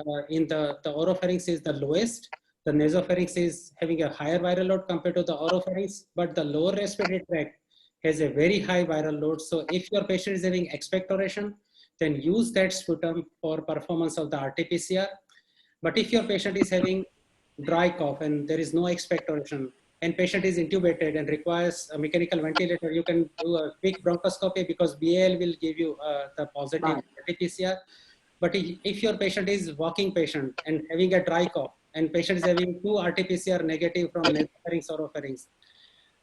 or in the oropharynx is the lowest. The nasopharynx is having a higher viral load compared to the oropharynx, but the lower respiratory tract has a very high viral load. So if your patient is having expectoration, then use that sputum for performance of the RT-PCR. But if your patient is having dry cough and there is no expectoration, and patient is intubated and requires a mechanical ventilator, you can do a quick bronchoscopy, because BAL will give you the positive RT-PCR. But if your patient is walking patient and having a dry cough, and patient is having 2 RT-PCR negative from nasopharynx or oropharynx,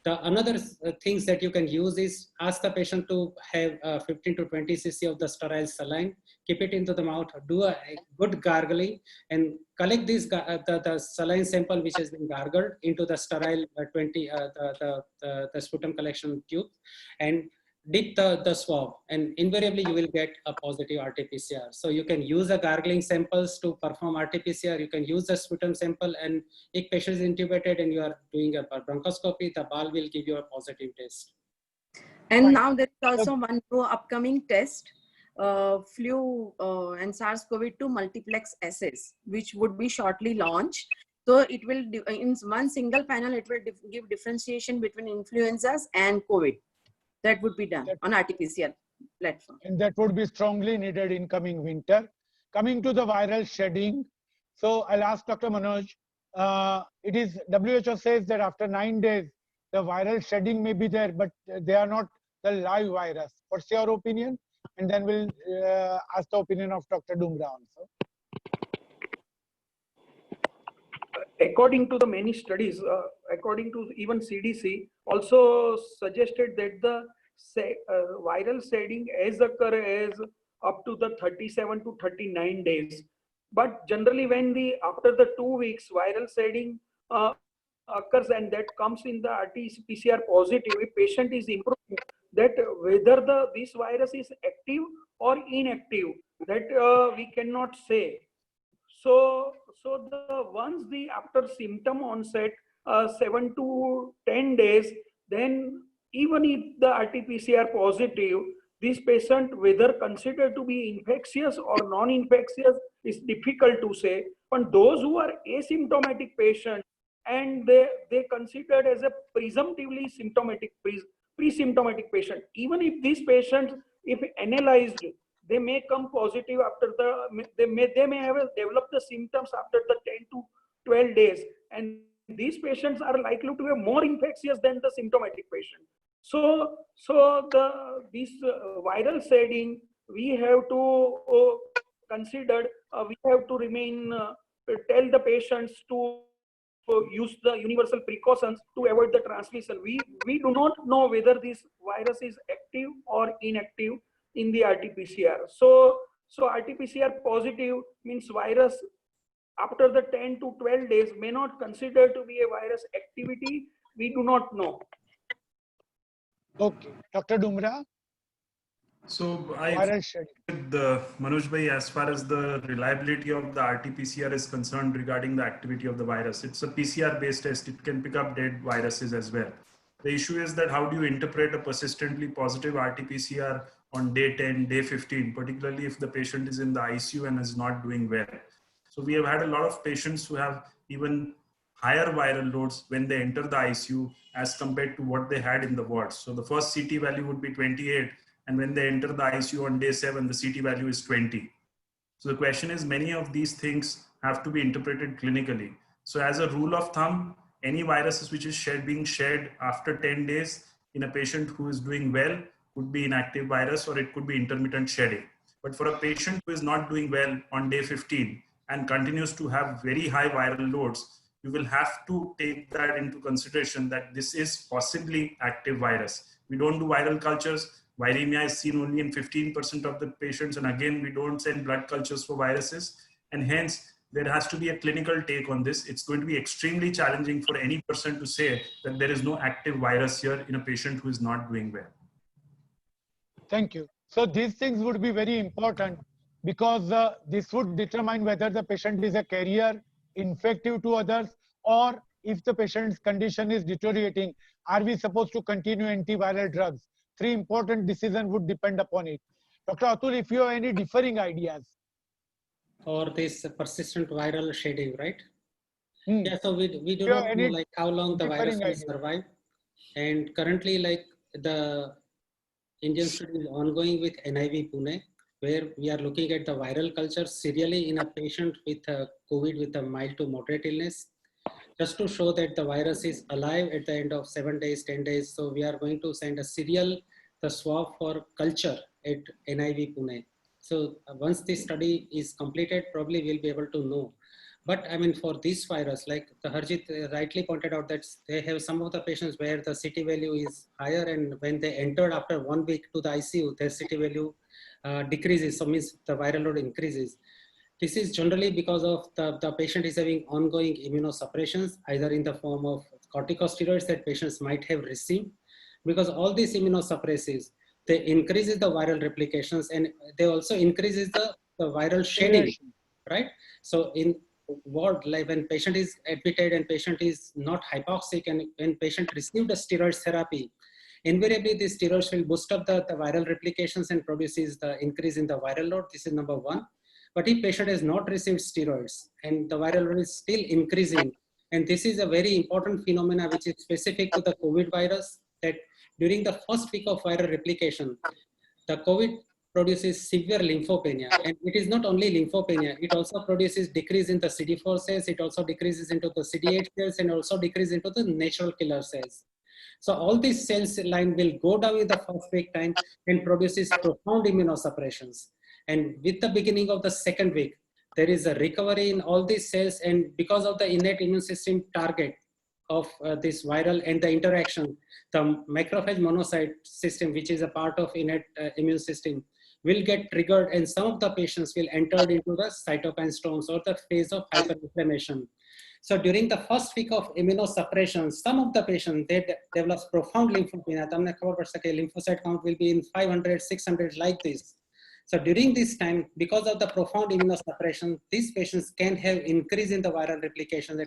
the another things that you can use is ask the patient to have 15 to 20 cc of the sterile saline, keep it into the mouth, do a good gargling, and collect this the saline sample which has been gargled into the sterile the sputum collection tube, and dip the swab, and invariably you will get a positive RT-PCR. So you can use the gargling samples to perform RT-PCR. You can use the sputum sample, and if patient is intubated and you are doing a bronchoscopy, the BAL will give you a positive test. And now there is also one more upcoming test, flu and SARS-CoV-2 multiplex assays, which would be shortly launched. So it will, in one single panel, it will give differentiation between influenzas and COVID. That would be done on RT-PCR platform. And that would be strongly needed in coming winter. Coming to the viral shedding. So I'll ask Dr. Manoj, it is WHO says that after 9 days, the viral shedding may be there, but they are not the live virus. What's your opinion? And then we'll ask the opinion of Dr. Dumra also. According to the many studies, according to even CDC, also suggested that the viral shedding as occur as up to the 37 to 39 days. But generally, when after the 2 weeks viral shedding occurs and that comes in the RT-PCR positive, if patient is improving, that whether this virus is active or inactive, that we cannot say. So once after symptom onset, 7 to 10 days, then even if the RT-PCR positive, this patient whether considered to be infectious or non-infectious is difficult to say. But those who are asymptomatic patients and they considered as a presumptively symptomatic, pre-symptomatic patient, even if these patients, if analyzed, they may come positive after they may have developed the symptoms after the 10 to 12 days, and these patients are likely to be more infectious than the symptomatic patient. So this viral shedding, we have to consider, we have to remain, tell the patients to use the universal precautions to avoid the transmission. We do not know whether this virus is active or inactive in the RT-PCR. So RT-PCR positive means virus after the 10 to 12 days may not consider to be a virus activity. We do not know. Okay, Dr. Dumra. So I with Manoj Bhai, as far as the reliability of the RT-PCR is concerned regarding the activity of the virus, it's a PCR-based test. It can pick up dead viruses as well. The issue is that how do you interpret a persistently positive RT-PCR on day 10, day 15, particularly if the patient is in the ICU and is not doing well. So we have had a lot of patients who have even higher viral loads when they enter the ICU as compared to what they had in the wards. So the first CT value would be 28, and when they enter the ICU on day 7, the CT value is 20. So the question is, many of these things have to be interpreted clinically. So as a rule of thumb, any viruses which is being shed after 10 days in a patient who is doing well could be inactive virus, or it could be intermittent shedding. But for a patient who is not doing well on day 15 and continues to have very high viral loads, you will have to take that into consideration that this is possibly active virus. We don't do viral cultures. Viremia is seen only in 15% of the patients. And again, we don't send blood cultures for viruses. And hence, there has to be a clinical take on this. It's going to be extremely challenging for any person to say that there is no active virus here in a patient who is not doing well. Thank you. So these things would be very important because this would determine whether the patient is a carrier, infective to others, or if the patient's condition is deteriorating, are we supposed to continue antiviral drugs? 3 important decisions would depend upon it. Dr. Atul, if you have any differing ideas. Or this persistent viral shedding, right? Yeah, so we do not know like how long the virus will survive. And currently, like the Indian study is ongoing with NIV Pune, where we are looking at the viral culture serially in a patient with COVID with a mild to moderate illness, just to show that the virus is alive at the end of 7 days, 10 days. So we are going to send a serial, the swab for culture at NIV Pune. So once this study is completed, probably we'll be able to know. But I mean, for this virus, like the Harjit rightly pointed out that they have some of the patients where the CT value is higher, and when they entered after 1 week to the ICU, their CT value decreases, so means the viral load increases. This is generally because of the patient is having ongoing immunosuppressions, either in the form of corticosteroids that patients might have received, because all these immunosuppressives, they increases the viral replications and they also increases the viral shedding, right? So in ward, like when patient is admitted and patient is not hypoxic, and when patient received a steroid therapy, invariably these steroids will boost up the viral replications and produces the increase in the viral load. This is number one. But if patient has not received steroids and the viral load is still increasing, and this is a very important phenomena which is specific to the COVID virus, that during the first week of viral replication, the COVID produces severe lymphopenia. And it is not only lymphopenia, it also produces decrease in the CD4 cells, it also decreases into the CD8 cells, and also decrease into the natural killer cells. So all these cells line will go down in the first week time and produces profound immunosuppressions. And with the beginning of the second week, there is a recovery in all these cells, and because of the innate immune system target of this viral and the interaction, the macrophage monocyte system, which is a part of innate immune system, will get triggered, and some of the patients will enter into the cytokine storms or the phase of hyperinflammation. So during the first week of immunosuppression, some of the patients, they develop profound lymphopenia. Lymphocyte count will be in 500, 600 like this. So during this time, because of the profound immunosuppression, these patients can have increase in the viral replication.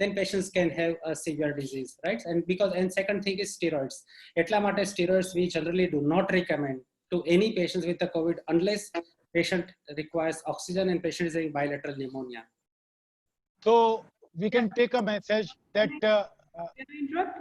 Then patients can have a severe disease, right? And second thing is steroids. Steroids we generally do not recommend to any patients with the COVID unless patient requires oxygen and patient is having bilateral pneumonia. So we can take a message that. Can I interrupt?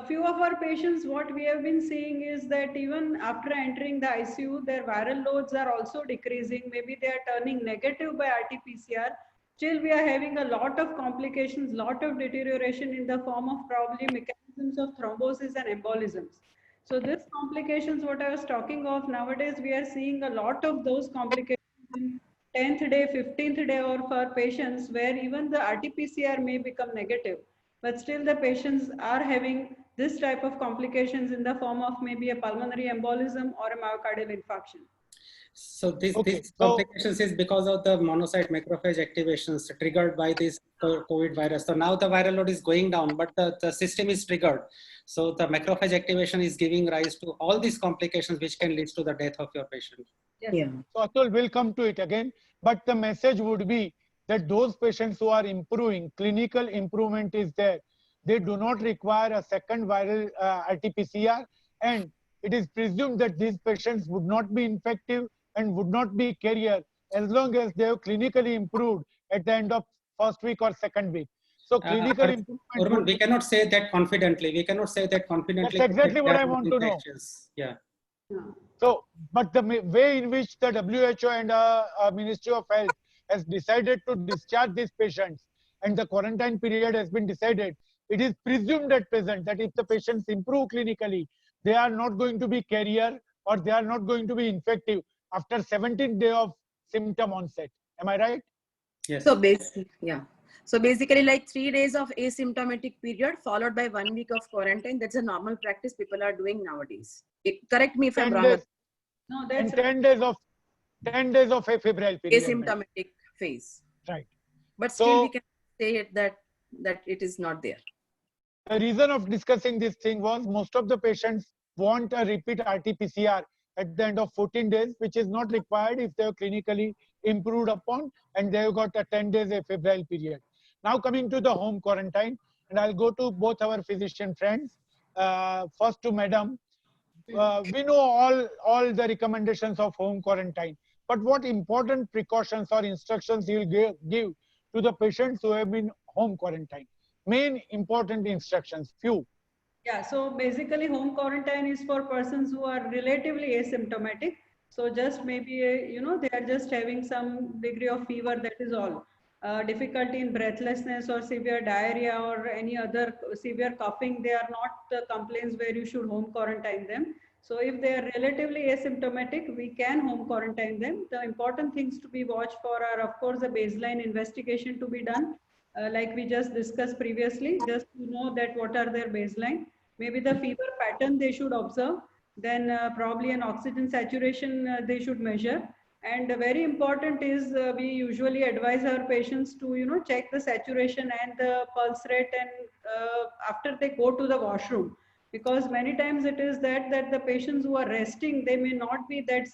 Few of our patients, what we have been seeing is that even after entering the ICU, their viral loads are also decreasing. Maybe they are turning negative by RT-PCR. Still, we are having a lot of complications, lot of deterioration in the form of probably mechanisms of thrombosis and embolisms. So these complications, what I was talking of, nowadays we are seeing a lot of those complications in 10th day, 15th day or for patients where even the RT-PCR may become negative. But still the patients are having this type of complications in the form of maybe a pulmonary embolism or a myocardial infarction. So these complications is because of the monocyte macrophage activations triggered by this COVID virus. So now the viral load is going down, but the system is triggered. So the macrophage activation is giving rise to all these complications which can lead to the death of your patient. Yes. Yeah. So Atul will come to it again, but the message would be that those patients who are improving, clinical improvement is there. They do not require a second viral RT-PCR, and it is presumed that these patients would not be infective and would not be carrier as long as they have clinically improved at the end of first week or second week. So clinical improvement. We cannot say that confidently. We cannot say that confidently. That's exactly what I want to know. Yeah. So, but the way in which the WHO and Ministry of Health has decided to discharge these patients and the quarantine period has been decided, it is presumed at present that if the patients improve clinically, they are not going to be carrier or they are not going to be infective after 17th day of symptom onset. Am I right? Yes. So basically, yeah. So basically like 3 days of asymptomatic period followed by 1 week of quarantine. That's a normal practice people are doing nowadays. Correct me if I'm wrong. No, that's 10 days of a febrile period. Asymptomatic phase. Right. But still we can say it that it is not there. The reason of discussing this thing was most of the patients want a repeat RT-PCR at the end of 14 days, which is not required if they have clinically improved upon and they have got a 10 days a febrile period. Now coming to the home quarantine, and I'll go to both our physician friends. First to Madam. We know all the recommendations of home quarantine, but what important precautions or instructions you will give to the patients who have been home quarantine? Main important instructions, few. Yeah, so basically home quarantine is for persons who are relatively asymptomatic. So just maybe, they are just having some degree of fever, that is all. Difficulty in breathlessness or severe diarrhea or any other severe coughing, they are not the complaints where you should home quarantine them. So if they are relatively asymptomatic, we can home quarantine them. The important things to be watched for are, of course, a baseline investigation to be done. Like we just discussed previously, just to know that what are their baseline. Maybe the fever pattern they should observe. Then probably an oxygen saturation they should measure. And very important is we usually advise our patients to check the saturation and the pulse rate and after they go to the washroom, because many times it is that the patients who are resting, they may not be that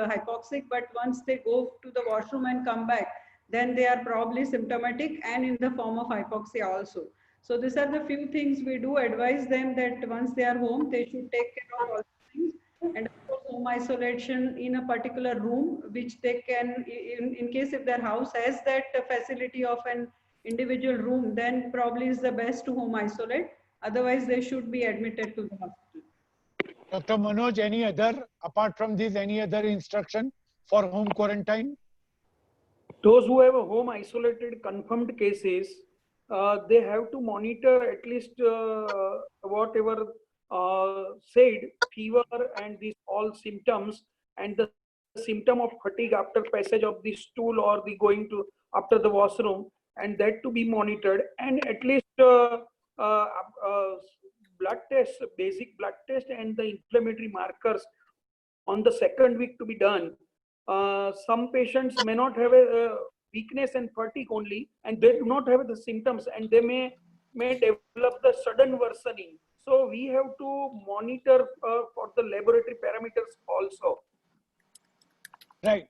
hypoxic, but once they go to the washroom and come back, then they are probably symptomatic and in the form of hypoxia also. So these are the few things we do advise them, that once they are home, they should take care of all these things. And of course, home isolation in a particular room, which they can, in case if their house has that facility of an individual room, then probably is the best to home isolate. Otherwise, they should be admitted to the hospital. Dr. Manoj, any other, apart from this, any other instruction for home quarantine? Those who have a home isolated confirmed cases, they have to monitor at least whatever said, fever and these all symptoms, and the symptom of fatigue after passage of the stool or the going to after the washroom, and that to be monitored, and at least blood test, basic blood test, and the inflammatory markers on the second week to be done. Some patients may not have a weakness and fatigue only, and they do not have the symptoms, and they may develop the sudden worsening. So we have to monitor for the laboratory parameters also. Right.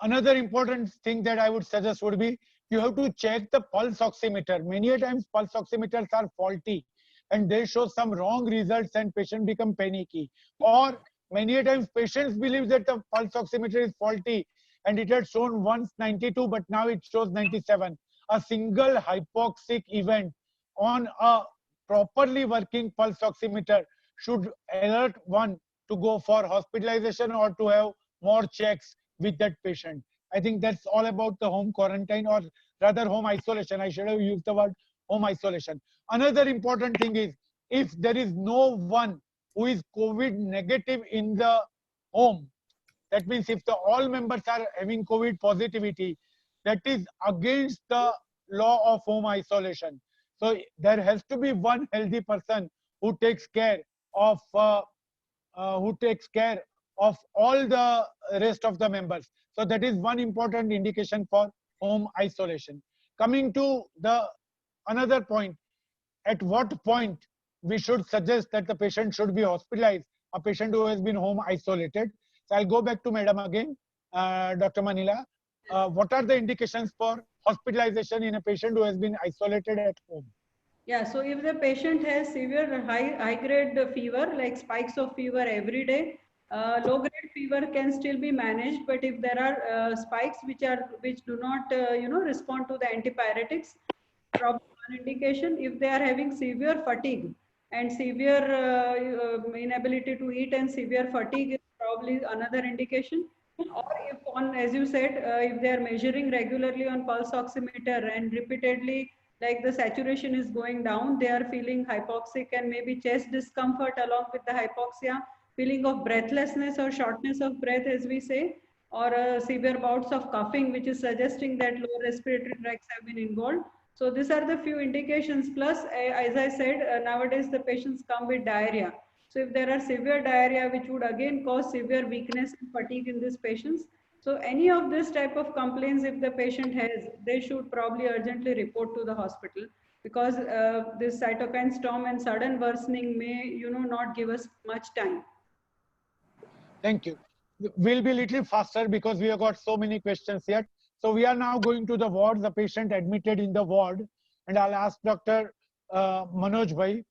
Another important thing that I would suggest would be, you have to check the pulse oximeter. Many a times pulse oximeters are faulty and they show some wrong results and patient become panicky. Or many a times patients believe that the pulse oximeter is faulty and it had shown once 92, but now it shows 97. A single hypoxic event on a properly working pulse oximeter should alert one to go for hospitalization or to have more checks with that patient. I think that's all about the home quarantine, or rather home isolation. I should have used the word home isolation. Another important thing is, if there is no one who is COVID negative in the home, that means if all members are having COVID positivity, that is against the law of home isolation. So there has to be one healthy person who takes care of all the rest of the members. So that is one important indication for home isolation. Coming to the another point, at what point we should suggest that the patient should be hospitalized, a patient who has been home isolated. So I'll go back to Madam again, Dr. Manila. What are the indications for hospitalization in a patient who has been isolated at home? Yeah, so if the patient has severe high-grade fever, like spikes of fever every day, low-grade fever can still be managed. But if there are spikes which do not respond to the antipyretics, probably one indication. If they are having severe fatigue and severe inability to eat and severe fatigue, is probably another indication. Or if as you said, if they are measuring regularly on pulse oximeter and repeatedly, like the saturation is going down, they are feeling hypoxic and maybe chest discomfort along with the hypoxia, feeling of breathlessness or shortness of breath, as we say, or severe bouts of coughing, which is suggesting that lower respiratory tracts have been involved. So these are the few indications. Plus, as I said, nowadays the patients come with diarrhea. So if there are severe diarrhea, which would again cause severe weakness and fatigue in these patients. So any of this type of complaints, if the patient has, they should probably urgently report to the hospital, because this cytokine storm and sudden worsening may, not give us much time. Thank you. We'll be a little faster because we have got so many questions yet. So we are now going to the ward, the patient admitted in the ward, and I'll ask Dr. Manoj Bhai,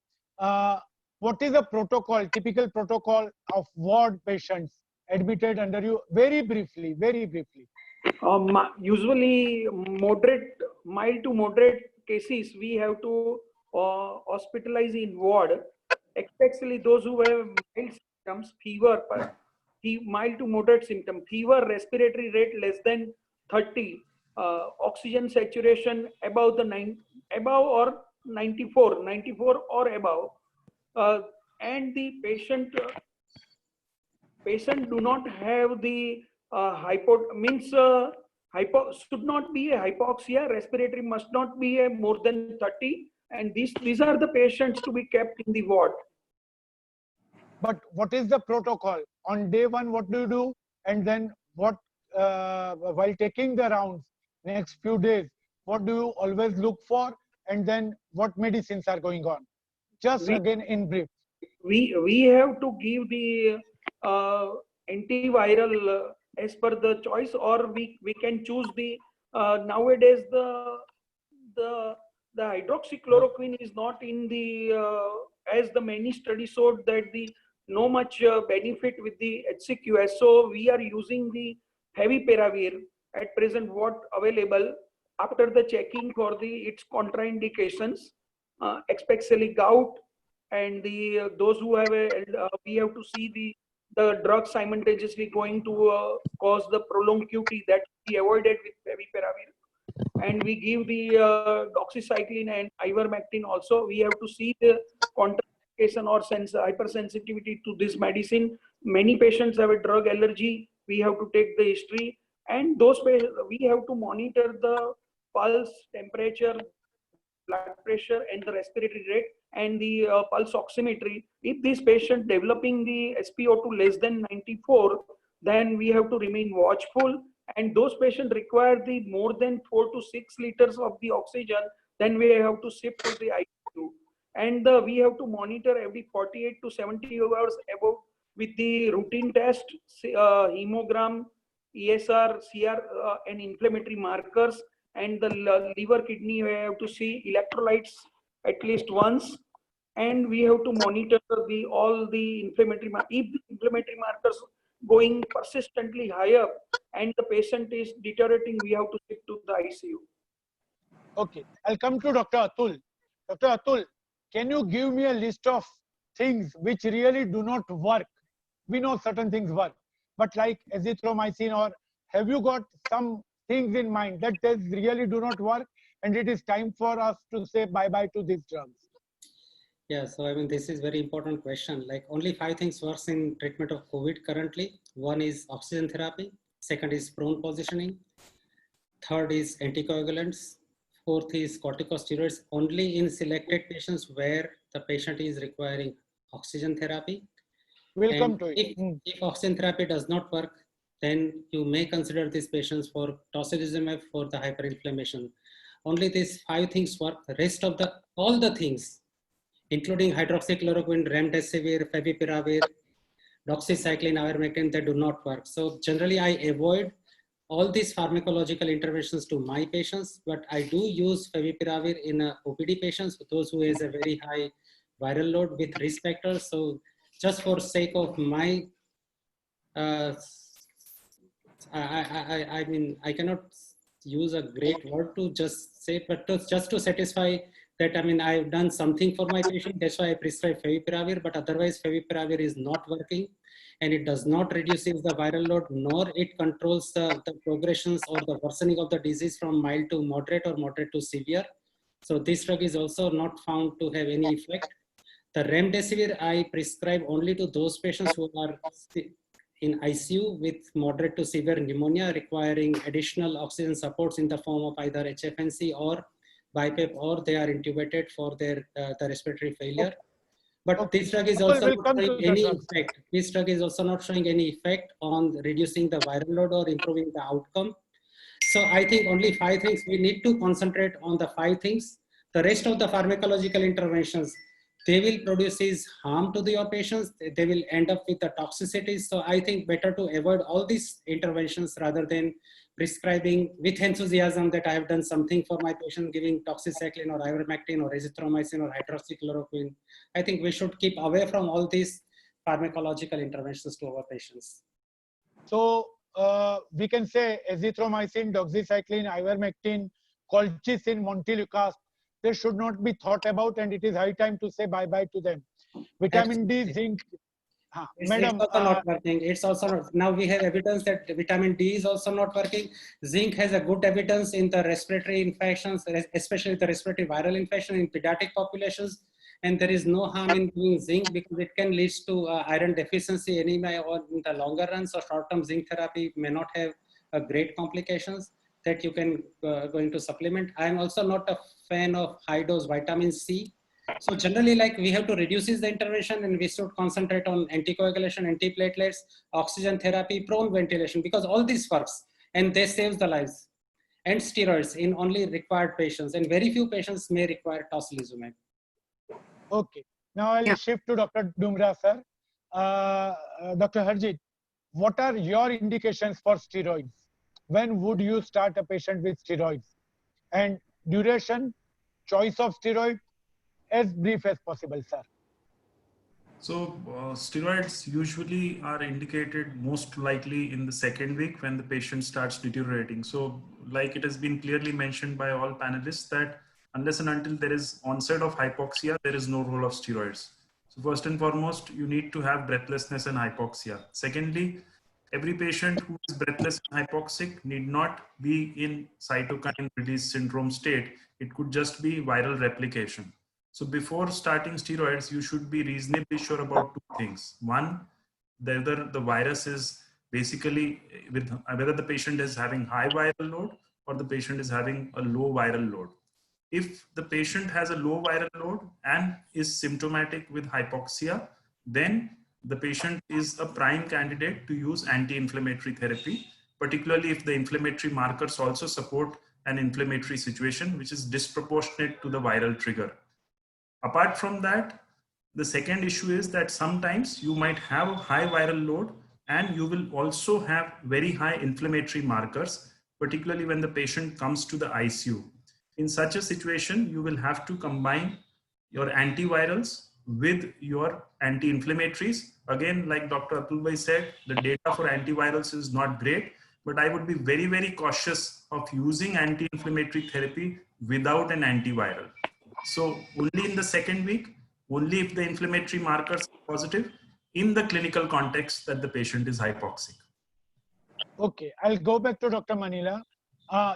what is the protocol, typical protocol of ward patients admitted under you? Very briefly, very briefly. Usually mild to moderate cases, we have to hospitalize in ward, especially those who have mild symptoms, fever, mild to moderate symptom, fever, respiratory rate less than 30, oxygen saturation above or 94 or above, and the patient do not have the should not be a hypoxia, respiratory must not be a more than 30, and these are the patients to be kept in the ward. But what is the protocol? On day one, what do you do? And then what, while taking the rounds, next few days, what do you always look for? And then what medicines are going on? Just again in brief. We have to give the antiviral as per the choice, or we can choose the nowadays the hydroxychloroquine is not in the as the many studies showed that the no much benefit with the HCQS. So we are using the favipiravir at present what available after the checking for the its contraindications, especially gout and the those who have we have to see the drug simultaneously going to cause the prolonged QT that we avoided with favipiravir. And we give the doxycycline and ivermectin also. We have to see the contraindication or hypersensitivity to this medicine. Many patients have a drug allergy. We have to take the history, and those patients we have to monitor the pulse, temperature, blood pressure, and the respiratory rate, and the pulse oximetry. If this patient developing the SpO2 less than 94, then we have to remain watchful. And those patients require the more than 4 to 6 liters of the oxygen, then we have to shift to the ICU. And we have to monitor every 48 to 70 hours above with the routine test, hemogram, ESR, CR, and inflammatory markers. And the liver, kidney, we have to see electrolytes at least once. And we have to monitor all the inflammatory markers. If the inflammatory markers going persistently higher and the patient is deteriorating, we have to shift to the ICU. Okay, I'll come to Dr. Atul. Dr. Atul, can you give me a list of things which really do not work? We know certain things work, but like azithromycin, or have you got some things in mind that really do not work and it is time for us to say bye-bye to these drugs? Yeah, so I mean, this is very important question. Like only 5 things works in treatment of COVID currently. One is oxygen therapy. Second is prone positioning. Third is anticoagulants. Fourth is corticosteroids only in selected patients where the patient is requiring oxygen therapy. We'll come to it. If oxygen therapy does not work, then you may consider these patients for tocilizumab for the hyperinflammation. Only these 5 things work. The rest of all the things, including hydroxychloroquine, remdesivir, favipiravir, doxycycline, ivermectin, they do not work. So generally I avoid all these pharmacological interventions to my patients, but I do use favipiravir in OPD patients, those who has a very high viral load with risk factors. So just for sake of my, I mean, I cannot use a great word to just say, but just to satisfy that, I mean, I've done something for my patient. That's why I prescribe favipiravir, but otherwise favipiravir is not working and it does not reduce the viral load, nor it controls the progressions or the worsening of the disease from mild to moderate or moderate to severe. So this drug is also not found to have any effect. The remdesivir I prescribe only to those patients who are in ICU with moderate to severe pneumonia requiring additional oxygen supports in the form of either HFNC or BiPAP, or they are intubated for their the respiratory failure. But this drug is also not showing any effect. This drug is also not showing any effect on reducing the viral load or improving the outcome. So I think only 5 things. We need to concentrate on the 5 things. The rest of the pharmacological interventions, they will produce harm to your patients. They will end up with the toxicities. So I think better to avoid all these interventions rather than prescribing with enthusiasm that I have done something for my patient, giving doxycycline or ivermectin or azithromycin or hydroxychloroquine. I think we should keep away from all these pharmacological interventions to our patients. So we can say azithromycin, doxycycline, ivermectin, colchicine, montelukast, they should not be thought about, and it is high time to say bye-bye to them. Vitamin D, zinc. Madam, it's also not working. It's also not. Now we have evidence that vitamin D is also not working. Zinc has a good evidence in the respiratory infections, especially the respiratory viral infection in pediatric populations. And there is no harm in doing zinc because it can lead to iron deficiency anemia or in the longer run. So short-term zinc therapy may not have great complications that you can going to supplement. I am also not a fan of high-dose vitamin C. So generally, like we have to reduce the intervention and we should concentrate on anticoagulation, antiplatelets, oxygen therapy, prone ventilation, because all this works and they save the lives, and steroids in only required patients, and very few patients may require tocilizumab. Okay, now I'll shift to Dr. Dumra, sir. Dr. Harjit, what are your indications for steroids? when would you start a patient with steroids? And duration, choice of steroid, as brief as possible, sir. So steroids usually are indicated most likely in the second week when the patient starts deteriorating. So like it has been clearly mentioned by all panelists that unless and until there is onset of hypoxia, there is no role of steroids. So first and foremost, you need to have breathlessness and hypoxia. Secondly, every patient who is breathless and hypoxic need not be in cytokine release syndrome state. It could just be viral replication. So before starting steroids, you should be reasonably sure about two things. One, whether the virus is basically whether the patient is having high viral load or the patient is having a low viral load. If the patient has a low viral load and is symptomatic with hypoxia, then the patient is a prime candidate to use anti-inflammatory therapy, particularly if the inflammatory markers also support an inflammatory situation which is disproportionate to the viral trigger. Apart from that, the second issue is that sometimes you might have a high viral load and you will also have very high inflammatory markers, particularly when the patient comes to the ICU. In such a situation, you will have to combine your antivirals with your anti-inflammatories. Again, like Dr. Atul Bhai said, the data for antivirals is not great, but I would be very, very cautious of using anti-inflammatory therapy without an antiviral. So only in the second week, only if the inflammatory markers are positive in the clinical context that the patient is hypoxic. Okay, I'll go back to Dr. Manila.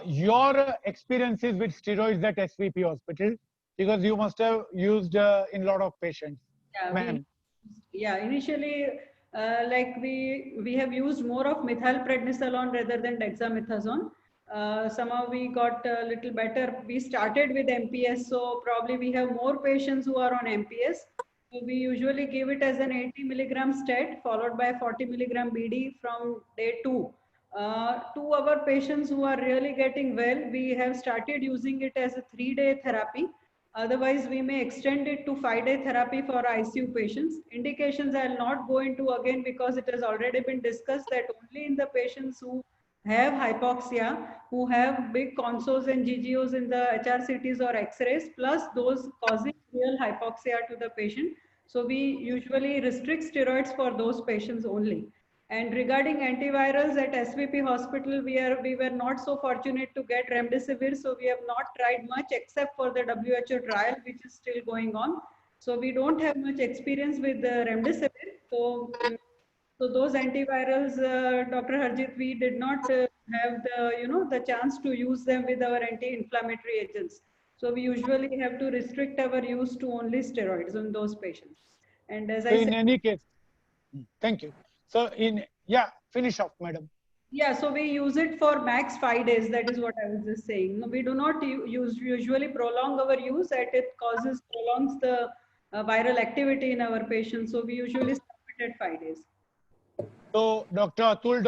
Your experiences with steroids at SVP hospital, because you must have used in a lot of patients. Yeah, initially, like we have used more of methylprednisolone rather than dexamethasone. Somehow we got a little better. We started with MPS, so probably we have more patients who are on MPS. So we usually give it as an 80 milligram stat followed by 40 milligram BD from day 2. To our patients who are really getting well, we have started using it as a 3-day therapy. Otherwise, we may extend it to 5-day therapy for ICU patients. Indications I'll not go into again because it has already been discussed that only in the patients who have hypoxia, who have big consos and GGOs in the HRCTs or X-rays, plus those causing real hypoxia to the patient. So we usually restrict steroids for those patients only. And regarding antivirals at SVP hospital, we were not so fortunate to get remdesivir, so we have not tried much except for the WHO trial, which is still going on. So we don't have much experience with the remdesivir. So those antivirals, Dr. Harjit, we did not have the chance to use them with our anti-inflammatory agents. So we usually have to restrict our use to only steroids in those patients. And as I said, in any case, thank you. So finish off, madam. Yeah, so we use it for max 5 days. That is what I was just saying. We do not usually prolong our use, as it prolongs the viral activity in our patients. So we usually stop it at 5 days. So Dr. Atul,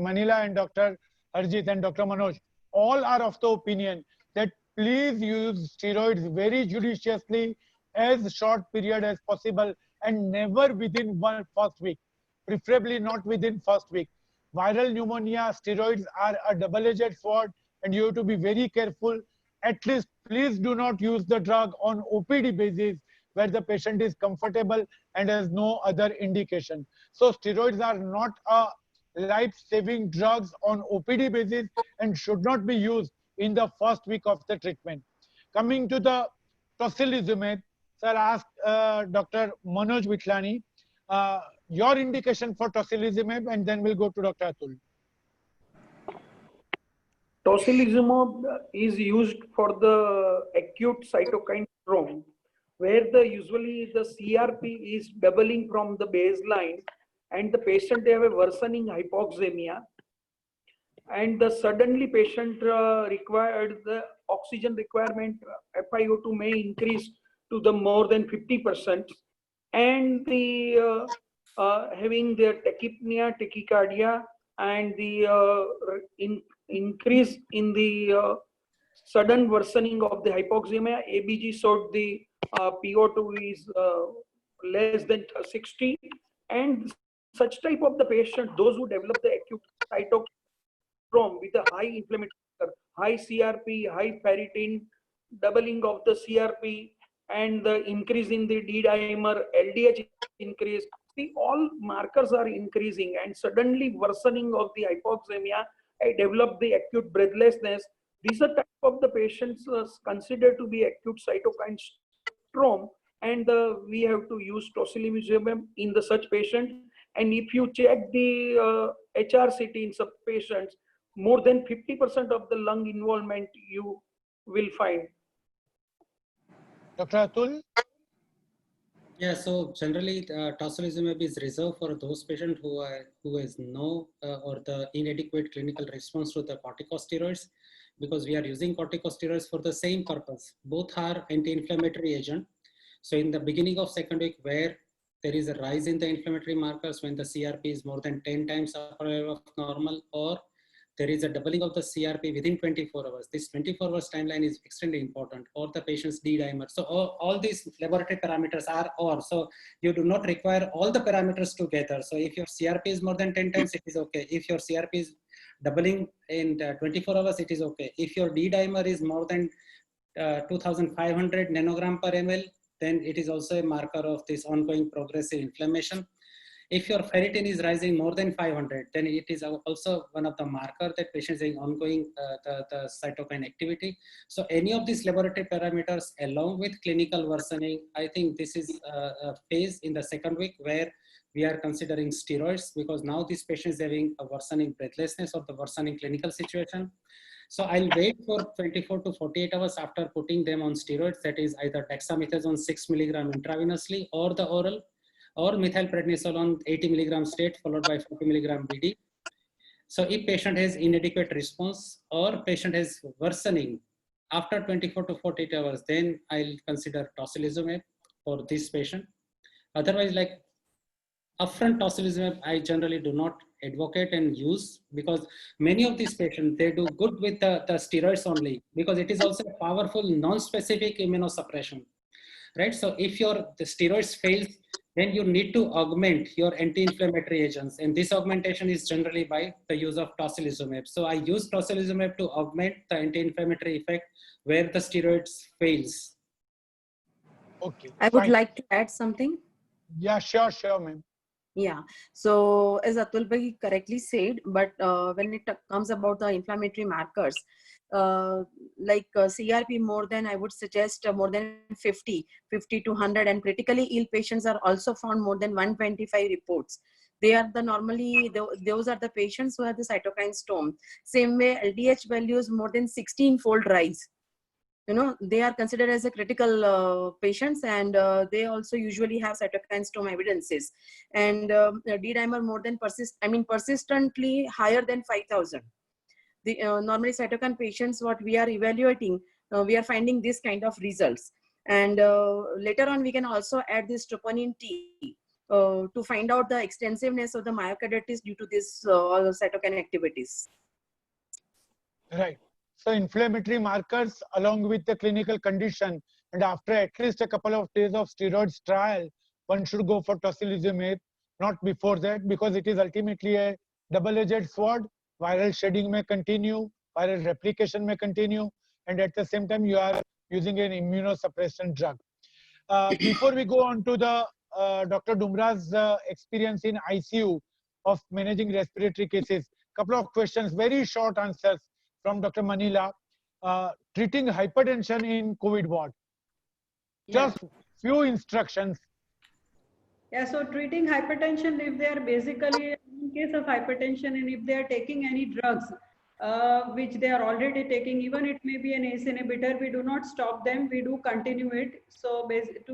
Manila and Dr. Harjit and Dr. Manoj, all are of the opinion that please use steroids very judiciously, as short period as possible, and never within first week, preferably not within first week. Viral pneumonia, steroids are a double-edged sword, and you have to be very careful. At least, please do not use the drug on OPD basis, where the patient is comfortable and has no other indication. So steroids are not a life-saving drugs on OPD basis and should not be used in the first week of the treatment. Coming to the tocilizumab, so I'll ask Dr. Manoj Vitlani, your indication for tocilizumab, and then we'll go to Dr. Atul. Tocilizumab is used for the acute cytokine storm, where usually the CRP is doubling from the baseline, and the patient they have a worsening hypoxemia, and the suddenly patient required the oxygen requirement FiO2 may increase to the more than 50%, and the having their tachypnea, tachycardia, and the increase in the sudden worsening of the hypoxemia. ABG showed the PO2 is less than 60, and such type of the patient, those who develop the acute syndrome with a high inflammatory, high CRP, high ferritin, doubling of the CRP, and the increase in the D-dimer, LDH increase. See, all markers are increasing, and suddenly worsening of the hypoxemia. I developed the acute breathlessness. These are type of the patients considered to be acute cytokine storm, and we have to use tocilizumab in the such patient. And if you check the HRCT in some patients, more than 50% of the lung involvement you will find. Dr. Atul? Yeah, so generally tocilizumab is reserved for those patients who has no or the inadequate clinical response to the corticosteroids, because we are using corticosteroids for the same purpose. Both are anti-inflammatory agent. So in the beginning of second week, where there is a rise in the inflammatory markers when the CRP is more than 10 times upper level of normal, or there is a doubling of the CRP within 24 hours. This 24 hours timeline is extremely important, or the patient's D-dimer. So all these laboratory parameters are or. So you do not require all the parameters together. So if your CRP is more than 10 times, it is okay. If your CRP is doubling in 24 hours, it is okay. If your D-dimer is more than 2500 nanogram per ml, then it is also a marker of this ongoing progressive inflammation. If your ferritin is rising more than 500, then it is also one of the markers that patient is ongoing the cytokine activity. So any of these laboratory parameters along with clinical worsening, I think this is a phase in the second week where we are considering steroids, because now this patient is having a worsening breathlessness or the worsening clinical situation. So I'll wait for 24 to 48 hours after putting them on steroids, that is either dexamethasone 6 milligram intravenously or the oral, or methylprednisolone 80 milligram straight followed by 40 milligram BD. So if patient has inadequate response or patient has worsening after 24 to 48 hours, then I'll consider tocilizumab for this patient. Otherwise, like upfront tocilizumab, I generally do not advocate and use, because many of these patients, they do good with the steroids only, because it is also a powerful non-specific immunosuppression, right? So if the steroids fails, then you need to augment your anti-inflammatory agents. And this augmentation is generally by the use of tocilizumab. So I use tocilizumab to augment the anti-inflammatory effect where the steroids fails. Okay. I would like to add something. Yeah, sure, ma'am. Yeah, so as Atul Bhai correctly said, but when it comes about the inflammatory markers, like CRP more than, I would suggest more than 50 to 100, and critically ill patients are also found more than 125 reports. They are normally, those are the patients who have the cytokine storm. Same way, LDH values more than 16-fold rise. You know, they are considered as a critical patients, and they also usually have cytokine storm evidences. And D-dimer more than persistently higher than 5,000. The normally cytokine patients, what we are evaluating, we are finding this kind of results. And later on, we can also add this troponin T to find out the extensiveness of the myocarditis due to this all cytokine activities. Right. So inflammatory markers along with the clinical condition, and after at least a couple of days of steroids trial, one should go for tocilizumab, not before that, because it is ultimately a double-edged sword. Viral shedding may continue, viral replication may continue, and at the same time you are using an immunosuppression drug. Before we go on to the Dr. Dumra's experience in ICU of managing respiratory cases, couple of questions, very short answers from Dr. Manila. Treating hypertension in COVID ward. Just few instructions. Yeah, so treating hypertension, if they are basically in case of hypertension, and if they are taking any drugs, which they are already taking, even it may be an ACE inhibitor, we do not stop them, we do continue it. So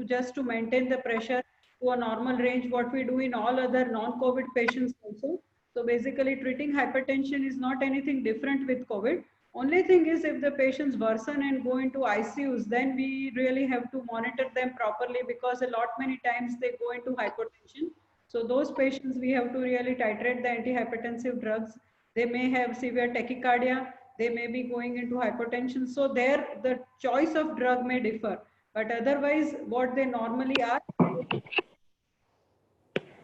just to maintain the pressure to a normal range, what we do in all other non-COVID patients also. So basically treating hypertension is not anything different with COVID. Only thing is, if the patients worsen and go into ICUs, then we really have to monitor them properly, because a lot many times they go into hypertension. So those patients, we have to really titrate the antihypertensive drugs. They may have severe tachycardia, they may be going into hypertension. So there, the choice of drug may differ, but otherwise what they normally are.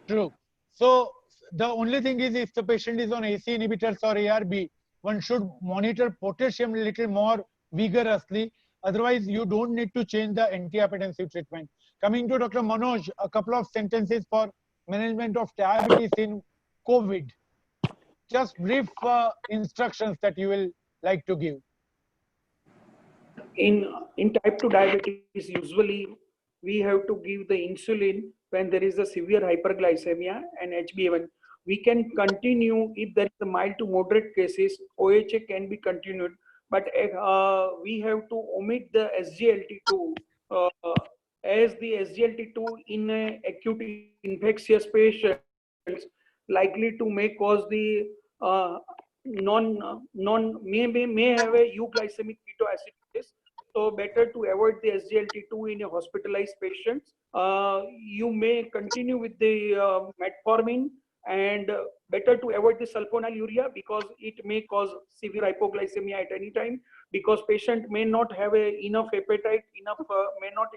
True. So the only thing is, if the patient is on ACE inhibitors or ARB, one should monitor potassium a little more vigorously. Otherwise, you don't need to change the antihypertensive treatment. Coming to Dr. Manoj, a couple of sentences for management of diabetes in COVID. Just brief instructions that you will like to give. In type 2 diabetes, usually we have to give the insulin when there is a severe hyperglycemia and HbA1. We can continue if there is a mild to moderate cases, OHA can be continued, but we have to omit the SGLT2 as the SGLT2 in a acute infectious patients likely to may cause the may have a euglycemic ketoacidosis. So better to avoid the SGLT2 in a hospitalized patients. You may continue with the metformin, and better to avoid the sulfonylurea because it may cause severe hypoglycemia at any time, because patient may not have enough appetite, may not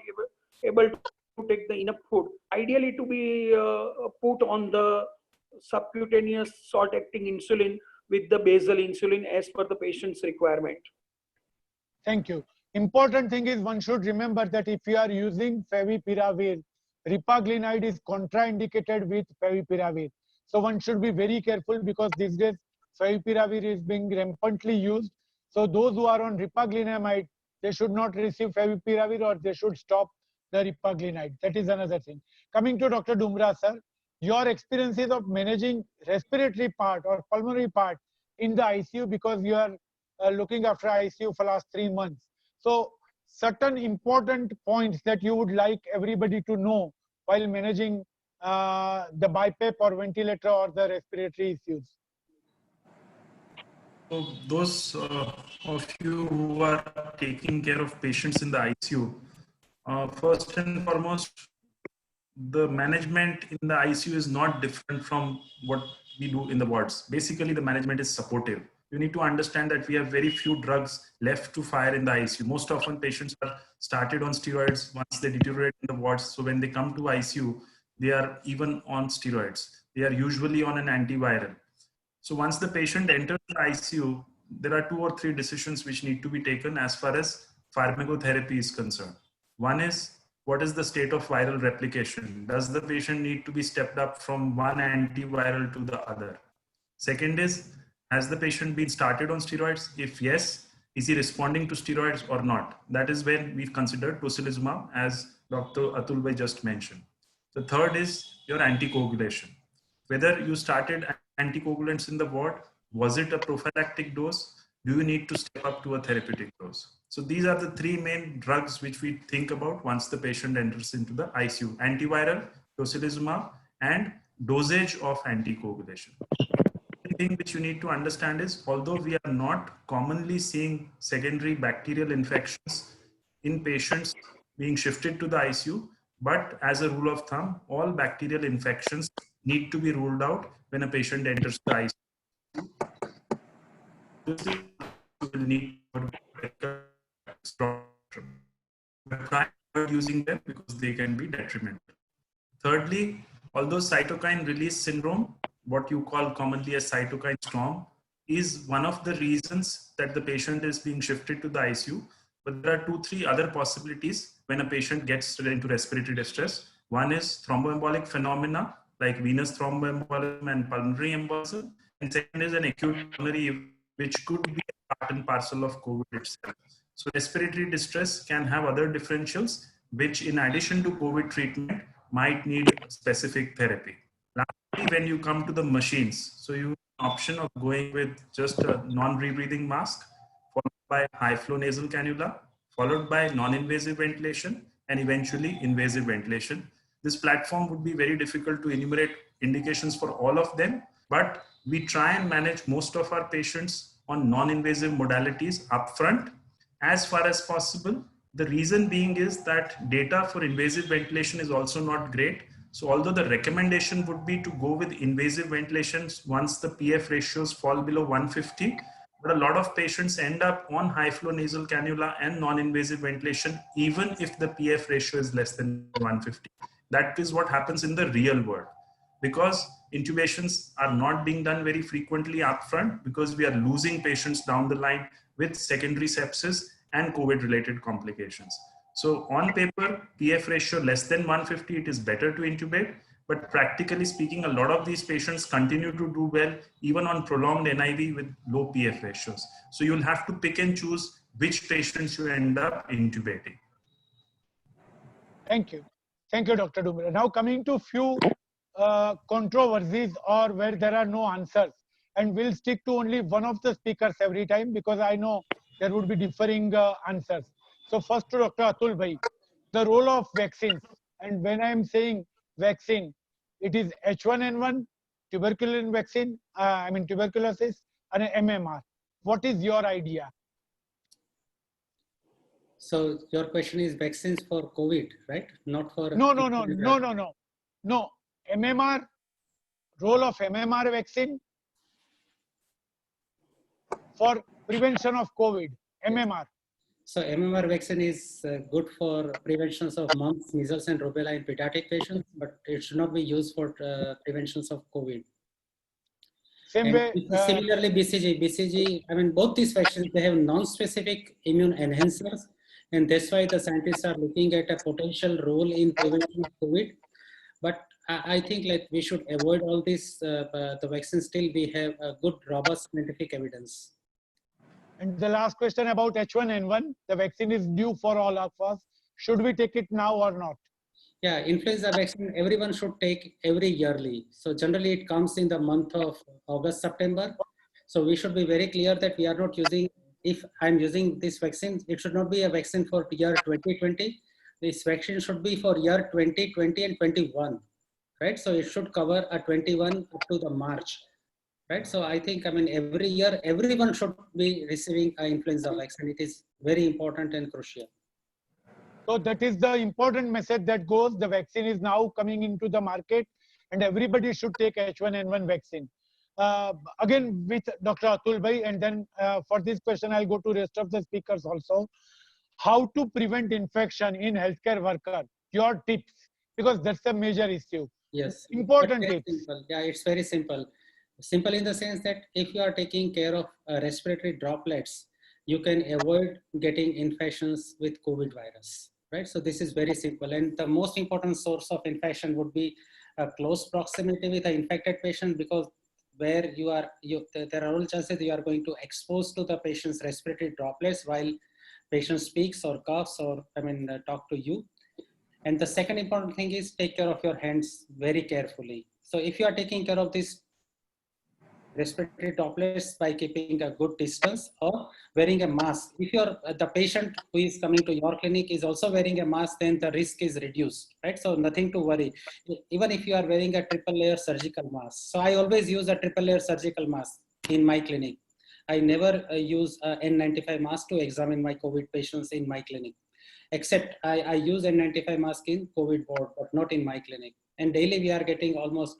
able to take the enough food. Ideally to be put on the subcutaneous short-acting insulin with the basal insulin as per the patient's requirement. Thank you. Important thing is one should remember that if you are using favipiravir, ripaglinide is contraindicated with favipiravir. So one should be very careful because these days favipiravir is being rampantly used. So those who are on ripaglinamide, they should not receive favipiravir or they should stop the ripaglinide. That is another thing. Coming to Dr. Dumra, sir, your experiences of managing respiratory part or pulmonary part in the ICU, because you are looking after ICU for last 3 months. So certain important points that you would like everybody to know while managing the BiPAP or ventilator or the respiratory issues. So those of you who are taking care of patients in the ICU, first and foremost, the management in the ICU is not different from what we do in the wards. Basically, the management is supportive. You need to understand that we have very few drugs left to fire in the ICU. Most often patients are started on steroids once they deteriorate in the wards. So when they come to ICU, they are even on steroids. They are usually on an antiviral. So once the patient enters the ICU, there are 2 or 3 decisions which need to be taken as far as pharmacotherapy is concerned. One is, what is the state of viral replication? Does the patient need to be stepped up from one antiviral to the other? Second is, has the patient been started on steroids? If yes, is he responding to steroids or not? That is when we've considered tocilizumab, as Dr. Atul Bhai just mentioned. The third is your anticoagulation. Whether you started anticoagulants in the ward, was it a prophylactic dose? Do you need to step up to a therapeutic dose? So these are the 3 main drugs which we think about once the patient enters into the ICU: antiviral, tocilizumab, and dosage of anticoagulation. The thing which you need to understand is, although we are not commonly seeing secondary bacterial infections in patients being shifted to the ICU, but as a rule of thumb, all bacterial infections need to be ruled out when a patient enters the ICU. You will need to try using them because they can be detrimental. Thirdly, although cytokine release syndrome, what you call commonly as cytokine storm, is one of the reasons that the patient is being shifted to the ICU, but there are 2-3 other possibilities when a patient gets into respiratory distress. One is thromboembolic phenomena like venous thromboembolism and pulmonary embolism, and second is an acute pulmonary, which could be a part and parcel of COVID itself. So respiratory distress can have other differentials, which in addition to COVID treatment might need specific therapy. Lastly, when you come to the machines, so you have an option of going with just a non-rebreathing mask, followed by high flow nasal cannula, followed by non-invasive ventilation, and eventually invasive ventilation. This platform would be very difficult to enumerate indications for all of them, but we try and manage most of our patients on non-invasive modalities upfront as far as possible. The reason being is that data for invasive ventilation is also not great. So although the recommendation would be to go with invasive ventilations once the PF ratios fall below 150, but a lot of patients end up on high flow nasal cannula and non-invasive ventilation, even if the PF ratio is less than 150. That is what happens in the real world, because intubations are not being done very frequently upfront because we are losing patients down the line with secondary sepsis and COVID-related complications. So on paper, PF ratio less than 150, it is better to intubate. But practically speaking, a lot of these patients continue to do well, even on prolonged NIV with low PF ratios. So you'll have to pick and choose which patients you end up intubating. Thank you. Thank you, Dr. Dumira. Now coming to few controversies or where there are no answers. And we'll stick to only one of the speakers every time because I know there would be differing answers. So first to Dr. Atul Bhai, the role of vaccines. And when I am saying vaccine, it is H1N1, tuberculin vaccine, tuberculosis, and MMR. What is your idea? So your question is vaccines for COVID, right? Not for... No. MMR, role of MMR vaccine for prevention of COVID, MMR. So MMR vaccine is good for prevention of mumps, measles, and rubella in pediatric patients, but it should not be used for prevention of COVID. Same way. Similarly, BCG, I mean, both these vaccines, they have non-specific immune enhancers, and that's why the scientists are looking at a potential role in prevention of COVID. But I think like we should avoid all this, the vaccines till we have a good, robust scientific evidence. And the last question about H1N1, the vaccine is due for all of us. Should we take it now or not? Yeah, influenza vaccine, everyone should take every yearly. So generally it comes in the month of August, September. So we should be very clear that we are not using, if I'm using this vaccine, it should not be a vaccine for year 2020. This vaccine should be for year 2020 and 21, right? So it should cover a 21 up to the March. Right, so I think, I mean, every year, everyone should be receiving an influenza vaccine. It is very important and crucial. So that is the important message that goes. The vaccine is now coming into the market and everybody should take H1N1 vaccine. Again, with Dr. Atul Bhai, and then for this question, I'll go to rest of the speakers also. How to prevent infection in healthcare worker? Your tips, because that's a major issue. Yes. Important tips. Simple. Yeah, it's very simple. Simple in the sense that if you are taking care of respiratory droplets, you can avoid getting infections with COVID virus, right? So this is very simple. And the most important source of infection would be a close proximity with an infected patient, because where there are all chances you are going to expose to the patient's respiratory droplets while patient speaks or coughs or talk to you. And the second important thing is take care of your hands very carefully. So if you are taking care of this respiratory droplets by keeping a good distance or wearing a mask. If the patient who is coming to your clinic is also wearing a mask, then the risk is reduced, right? So nothing to worry. Even if you are wearing a triple layer surgical mask. So I always use a triple layer surgical mask in my clinic. I never use a N95 mask to examine my COVID patients in my clinic, except I use N95 mask in COVID ward, but not in my clinic. And daily we are getting almost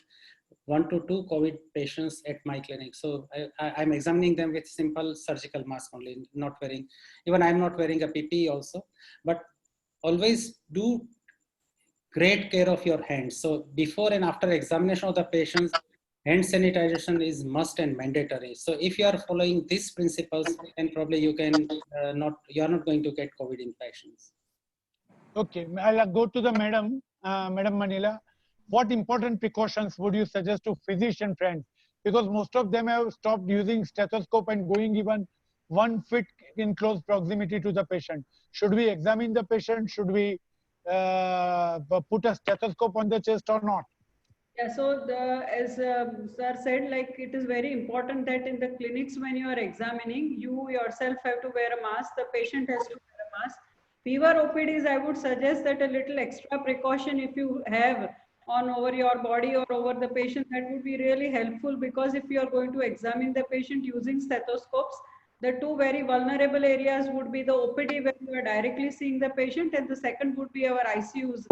1 to 2 COVID patients at my clinic. So I'm examining them with simple surgical mask only, not wearing, even I'm not wearing a PPE also, but always do great care of your hands. So before and after examination of the patients, hand sanitization is must and mandatory. So if you are following these principles, then probably you are not going to get COVID infections. Okay, I'll go to the Madam Manila. What important precautions would you suggest to physician friends? Because most of them have stopped using stethoscope and going even 1 foot in close proximity to the patient. Should we examine the patient? Should we put a stethoscope on the chest or not? Yeah, so as sir said, like it is very important that in the clinics when you are examining, you yourself have to wear a mask, the patient has to wear a mask. Fever OPDs, I would suggest that a little extra precaution if you have on over your body or over the patient, that would be really helpful, because if you are going to examine the patient using stethoscopes, the two very vulnerable areas would be the OPD where you are directly seeing the patient, and the second would be our ICUs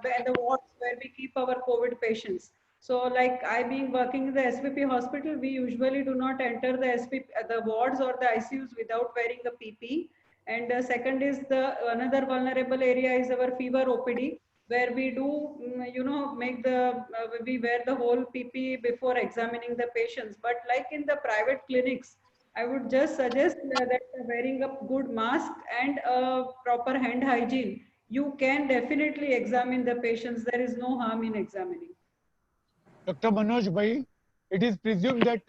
where the wards where we keep our COVID patients. So like I being working in the SVP hospital, we usually do not enter the wards or the ICUs without wearing a PP. And second is another vulnerable area is our fever OPD. where we do, make we wear the whole PPE before examining the patients. But like in the private clinics, I would just suggest that wearing a good mask and a proper hand hygiene, you can definitely examine the patients. There is no harm in examining. Dr. Manoj Bhai, it is presumed that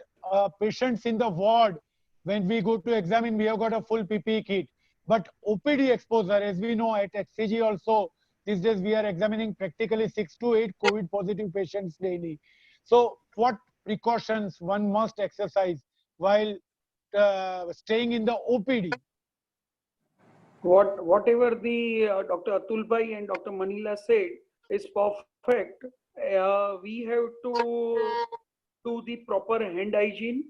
patients in the ward, when we go to examine, we have got a full PPE kit. But OPD exposure, as we know at HCG also, these days we are examining practically 6 to 8 COVID positive patients daily. So what precautions one must exercise while staying in the OPD? Whatever the Dr. Atul Bhai and Dr. Manila said is perfect. We have to do the proper hand hygiene,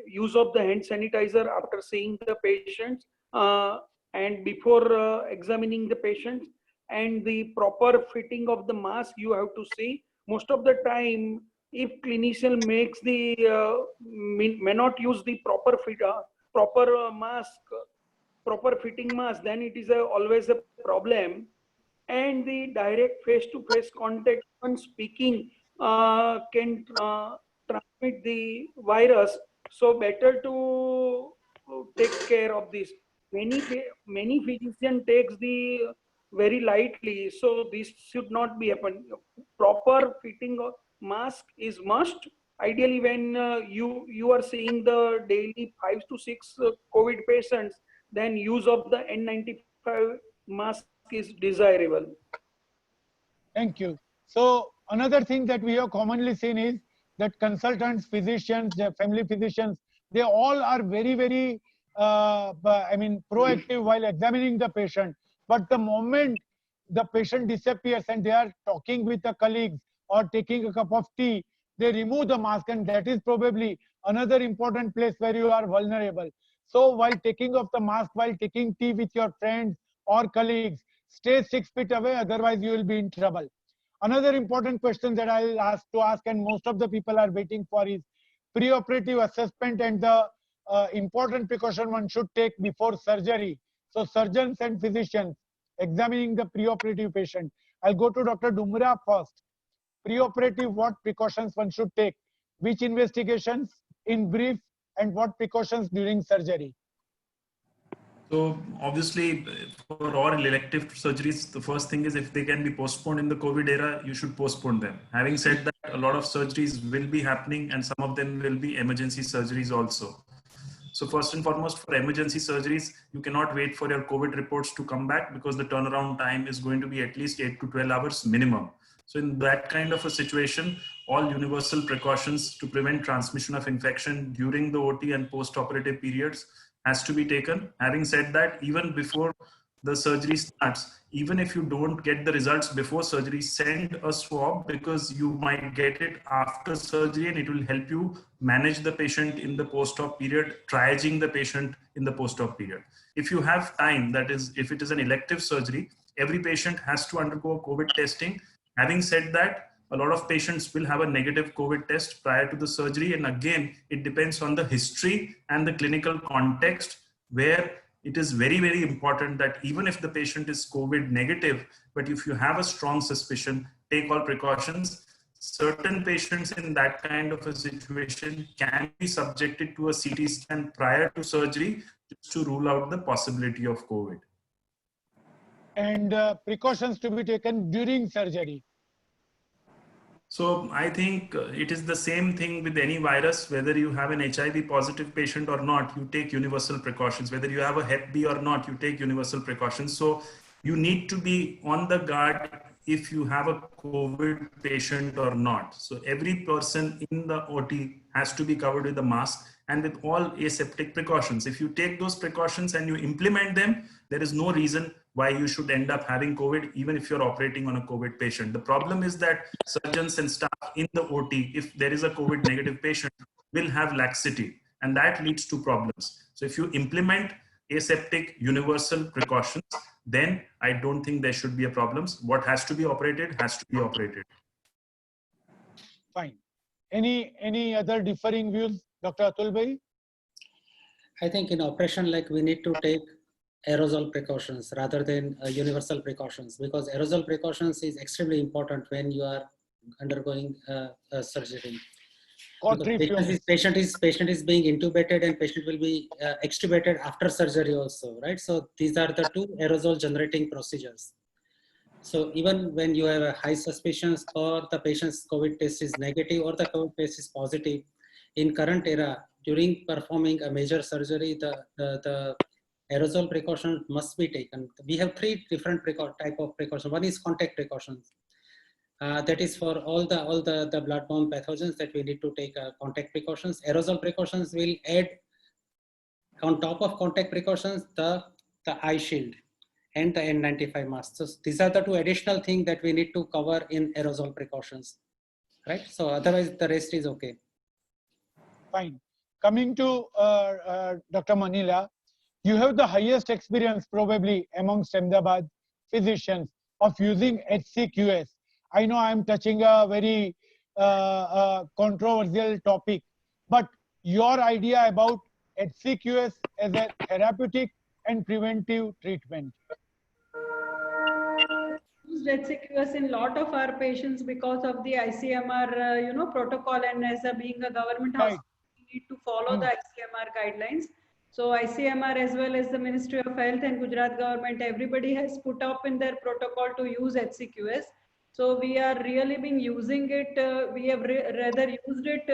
use of the hand sanitizer after seeing the patients and before examining the patients, and the proper fitting of the mask you have to see. Most of the time, if clinician makes the may not use the proper mask, proper fitting mask, then it is always a problem. And the direct face-to-face contact when speaking can transmit the virus. So better to take care of this. Many physician takes the very lightly, so this should not be happen. Proper fitting of mask is must. Ideally, when you are seeing the daily 5 to 6 COVID patients, then use of the N95 mask is desirable. Thank you. So another thing that we have commonly seen is that consultants, physicians, family physicians, they all are very, proactive while examining the patient. But the moment the patient disappears and they are talking with the colleagues or taking a cup of tea, they remove the mask, and that is probably another important place where you are vulnerable. So while taking off the mask, while taking tea with your friends or colleagues, stay 6 feet away, otherwise you will be in trouble. Another important question that I'll ask, and most of the people are waiting for, is preoperative assessment and the important precaution one should take before surgery. So surgeons and physicians examining the preoperative patient. I'll go to Dr. Dumra first. Preoperative, what precautions one should take? Which investigations in brief, and what precautions during surgery? So obviously, for all elective surgeries, the first thing is if they can be postponed in the COVID era, you should postpone them. Having said that, a lot of surgeries will be happening and some of them will be emergency surgeries also. So first and foremost, for emergency surgeries, you cannot wait for your COVID reports to come back because the turnaround time is going to be at least 8 to 12 hours minimum. So in that kind of a situation, all universal precautions to prevent transmission of infection during the OT and post-operative periods has to be taken. Having said that, even before the surgery starts, even if you don't get the results before surgery, send a swab because you might get it after surgery and it will help you manage the patient in the post-op period, triaging the patient in the post-op period. If you have time, that is, if it is an elective surgery, every patient has to undergo COVID testing. Having said that, a lot of patients will have a negative COVID test prior to the surgery. And again, it depends on the history and the clinical context, where it is very important that even if the patient is COVID negative, but if you have a strong suspicion, take all precautions. Certain patients in that kind of a situation can be subjected to a CT scan prior to surgery just to rule out the possibility of COVID. And precautions to be taken during surgery. So I think it is the same thing with any virus, whether you have an HIV positive patient or not, you take universal precautions. Whether you have a Hep B or not, you take universal precautions. So you need to be on the guard if you have a COVID patient or not. So every person in the OT has to be covered with a mask and with all aseptic precautions. If you take those precautions and you implement them, there is no reason why you should end up having COVID, even if you're operating on a COVID patient. The problem is that surgeons and staff in the OT, if there is a COVID negative patient, will have laxity, and that leads to problems. So if you implement aseptic universal precautions, then I don't think there should be a problem. What has to be operated has to be operated. Fine. Any other differing views, Dr. Atul Bhai? I think in operation, like we need to take aerosol precautions rather than universal precautions, because aerosol precautions is extremely important when you are undergoing surgery. Patient is being intubated and patient will be extubated after surgery also, right? So these are the two aerosol generating procedures. So even when you have a high suspicions or the patient's COVID test is negative or the COVID test is positive, in current era, during performing a major surgery, the aerosol precaution must be taken. We have three different type of precautions. One is contact precautions. That is for all the bloodborne pathogens that we need to take contact precautions. Aerosol precautions will add on top of contact precautions the eye shield and the N95 mask. So these are the two additional things that we need to cover in aerosol precautions, right? So otherwise the rest is okay. Fine. Coming to Dr. Manila, you have the highest experience probably amongst Ahmedabad physicians of using HCQS. I know I'm touching a very controversial topic, but your idea about HCQS as a therapeutic and preventive treatment. Used HCQS in lot of our patients because of the ICMR, protocol, and as being a government hospital, we need to follow the ICMR guidelines. So ICMR as well as the Ministry of Health and Gujarat government, everybody has put up in their protocol to use HCQS. So we are really been using it. We have rather used it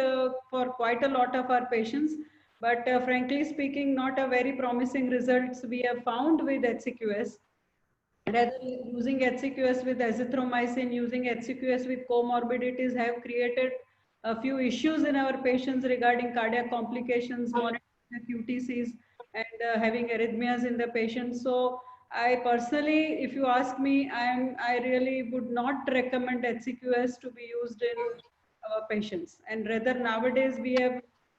for quite a lot of our patients. But frankly speaking, not a very promising results we have found with HCQS. Rather, using HCQS with azithromycin, using HCQS with comorbidities have created a few issues in our patients regarding cardiac complications, monitoring the QTCs, and having arrhythmias in the patients. So I personally, if you ask me, I really would not recommend HCQS to be used in our patients. And rather nowadays we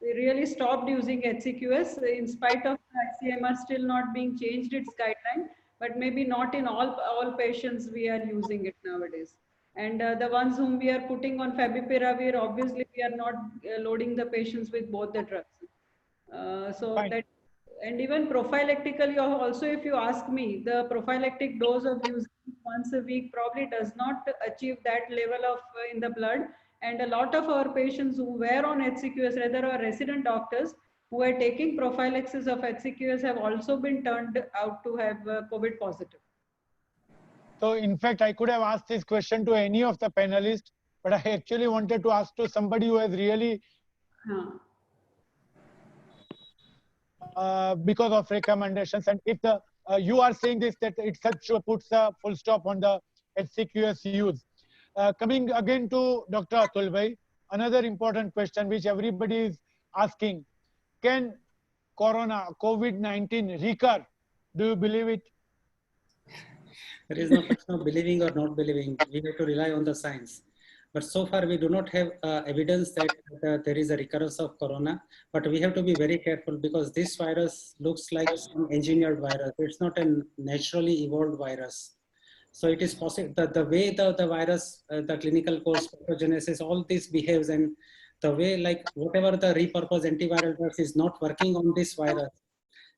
really stopped using HCQS in spite of ICMR still not being changed its guideline, but maybe not in all patients we are using it nowadays. And the ones whom we are putting on favipiravir, obviously we are not loading the patients with both the drugs. That, and even prophylactically also, if you ask me, the prophylactic dose of using once a week probably does not achieve that level of in the blood. And a lot of our patients who were on HCQS, rather our resident doctors who are taking prophylaxis of HCQS, have also been turned out to have COVID positive. So in fact, I could have asked this question to any of the panelists, but I actually wanted to ask to somebody who has really because of recommendations. And if the you are saying this, that it puts a full stop on the HCQS use. Coming again to Dr. Atul Bhai, another important question which everybody is asking: can COVID-19 recur? Do you believe it? There is no question of believing or not believing. We have to rely on the science. But so far, we do not have evidence that there is a recurrence of corona. But we have to be very careful because this virus looks like some engineered virus. It's not a naturally evolved virus. So it is possible that the way the virus, the clinical course, pathogenesis, all this behaves, and the way, like whatever the repurposed antiviral drugs is not working on this virus.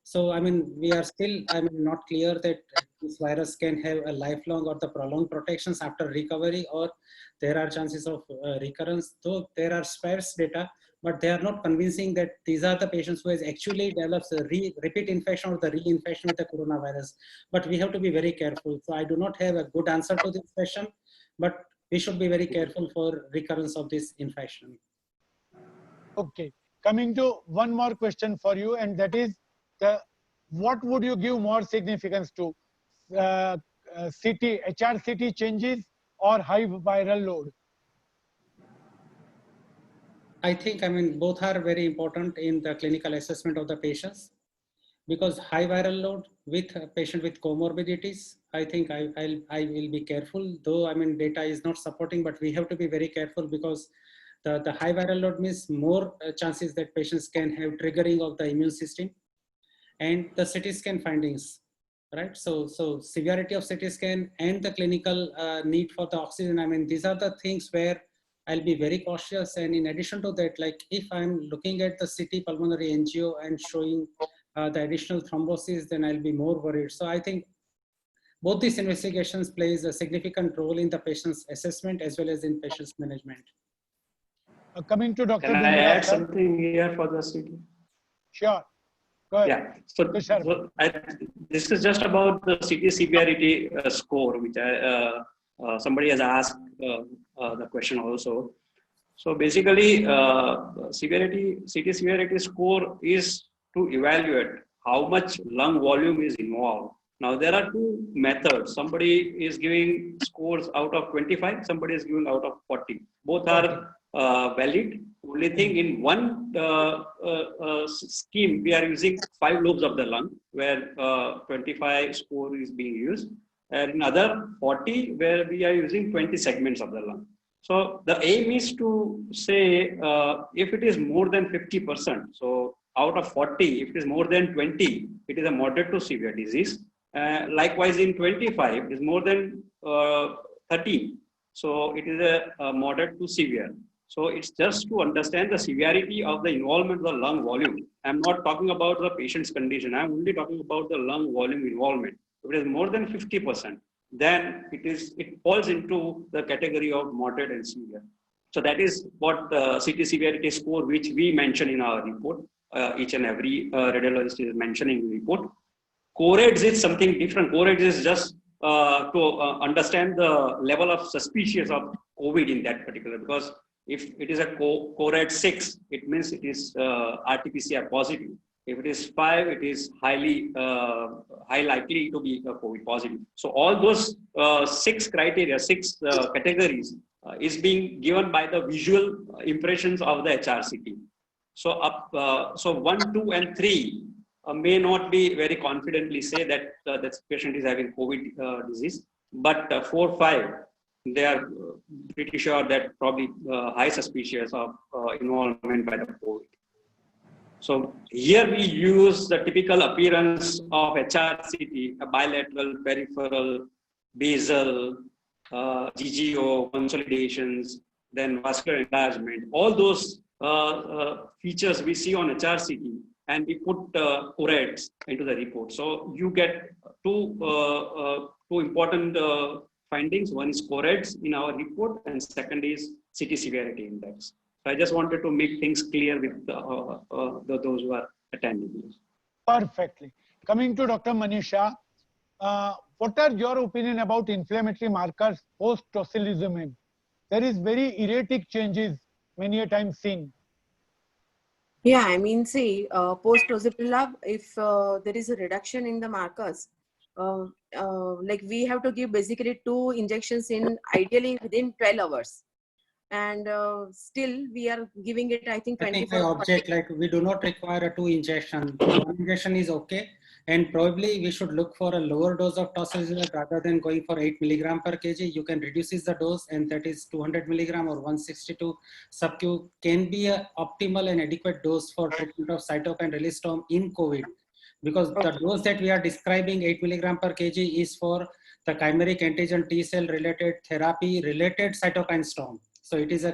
So, I mean, we are still, not clear that this virus can have a lifelong or the prolonged protections after recovery, or there are chances of recurrence. Though there are sparse data, but they are not convincing that these are the patients who has actually developed a repeat infection or the reinfection with the coronavirus. But we have to be very careful. So I do not have a good answer to this question, but we should be very careful for recurrence of this infection. Okay, coming to one more question for you, and that is, what would you give more significance to, HRCT changes or high viral load? I think, both are very important in the clinical assessment of the patients, because high viral load with a patient with comorbidities, I think I will be careful, though, data is not supporting, but we have to be very careful because the high viral load means more chances that patients can have triggering of the immune system. And the CT scan findings, right? So severity of CT scan and the clinical need for the oxygen. These are the things where I'll be very cautious. And in addition to that, like if I'm looking at the CT pulmonary angio and showing the additional thrombosis, then I'll be more worried. So I think both these investigations plays a significant role in the patient's assessment as well as in patient's management. Coming to Dr. Can I Gundula, add sir. something here for the CT? Sure. Go ahead. Yeah. So, Tushar. this is just about the CT severity score, which somebody has asked the question also. So basically, CT severity score is to evaluate how much lung volume is involved. Now there are two methods. Somebody is giving scores out of 25, somebody is giving out of 40. Both are valid. Only thing, in one scheme, we are using 5 lobes of the lung, where 25 score is being used, and in other 40, where we are using 20 segments of the lung. So the aim is to say if it is more than 50%, so out of 40, if it is more than 20, it is a moderate to severe disease. Likewise, in 25, it is more than 30, so it is a moderate to severe. So it's just to understand the severity of the involvement of the lung volume. I'm not talking about the patient's condition. I'm only talking about the lung volume involvement. If it is more than 50%, then it falls into the category of moderate and severe. So that is what the CT severity score, which we mention in our report. Each and every radiologist is mentioning in the report. CORADS is something different. CORADS is just to understand the level of suspicious of COVID in that particular, because if it is a CORAD 6, it means it is RT-PCR positive. If it is 5, it is high likely to be COVID positive. So all those 6 criteria, 6 categories is being given by the visual impressions of the HRCT. So 1, 2, and 3 may not be very confidently say that that patient is having COVID disease, but 4, 5, they are pretty sure that probably high suspicious of involvement by the COVID. So here we use the typical appearance of HRCT, a bilateral, peripheral, basal, GGO, consolidations, then vascular enlargement. All those features we see on HRCT, and we put CORADS into the report. So you get two important findings. One is CORADS in our report, and second is CT severity index. So I just wanted to make things clear with those who are attending this. Perfectly. Coming to Dr. Manisha, what are your opinion about inflammatory markers post-tocilizumab? There is very erratic changes many a time seen. Yeah, I mean, see, post-tocilizumab, if there is a reduction in the markers, like we have to give basically 2 injections in ideally within 12 hours. And still we are giving it, I think, 24. I object, like we do not require a 2 injection. 1 injection is okay. And probably we should look for a lower dose of tocilizumab rather than going for 8 milligram per kg. You can reduce the dose, and that is 200 milligram or 162 sub-Q can be an optimal and adequate dose for treatment of cytokine release storm in COVID. Because the dose that we are describing, 8 milligram per kg, is for the chimeric antigen T cell related therapy related cytokine storm. So it is the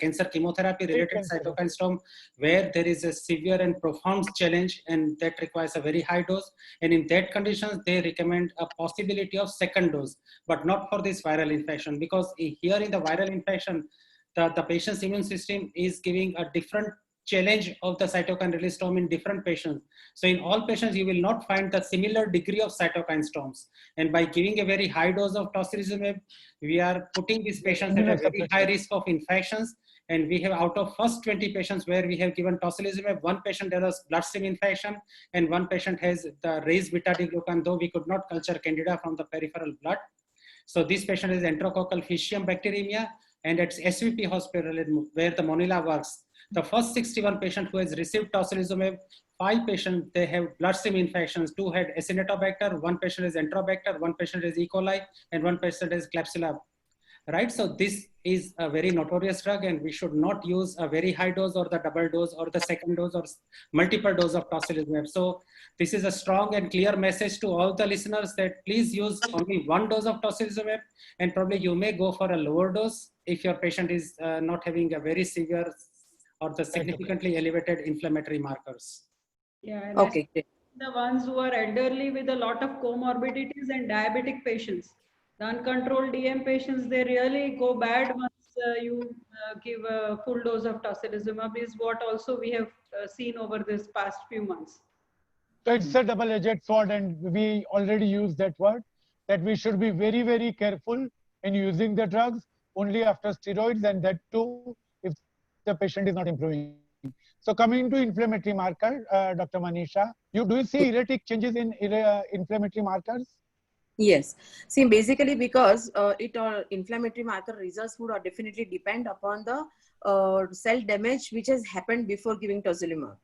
cancer chemotherapy related cytokine storm where there is a severe and profound challenge, and that requires a very high dose. And in that conditions, they recommend a possibility of second dose, but not for this viral infection, because here in the viral infection, the patient's immune system is giving a different challenge of the cytokine release storm in different patients. So in all patients, you will not find the similar degree of cytokine storms. And by giving a very high dose of tocilizumab, we are putting these patients at a very high risk of infections. And we have, out of first 20 patients where we have given tocilizumab, 1 patient there was bloodstream infection, and 1 patient has the raised beta-glucan, though we could not culture candida from the peripheral blood. So this patient is enterococcal Fishium bacteremia, and at SVP hospital where the Monila works, the first 61 patients who has received tocilizumab, 5 patients, they have bloodstream infections. 2 had Acinetobacter, 1 patient is Enterobacter, 1 patient is E. coli, and 1 patient is Klebsiella. Right? So this is a very notorious drug, and we should not use a very high dose or the double dose or the second dose or multiple dose of tocilizumab. So this is a strong and clear message to all the listeners that please use only 1 dose of tocilizumab, and probably you may go for a lower dose if your patient is not having a very severe or the significantly elevated inflammatory markers. Yeah, and Okay, great. the ones who are elderly with a lot of comorbidities and diabetic patients. The uncontrolled DM patients, they really go bad once you give a full dose of tocilizumab is what also we have seen over this past few months. So it's a double-edged sword, and we already used that word, that we should be very, very careful in using the drugs only after steroids, and that too if the patient is not improving. So coming to inflammatory marker, Dr. Manisha, do you see erratic changes in inflammatory markers? Yes. See, basically because inflammatory marker results would definitely depend upon the cell damage which has happened before giving tocilizumab.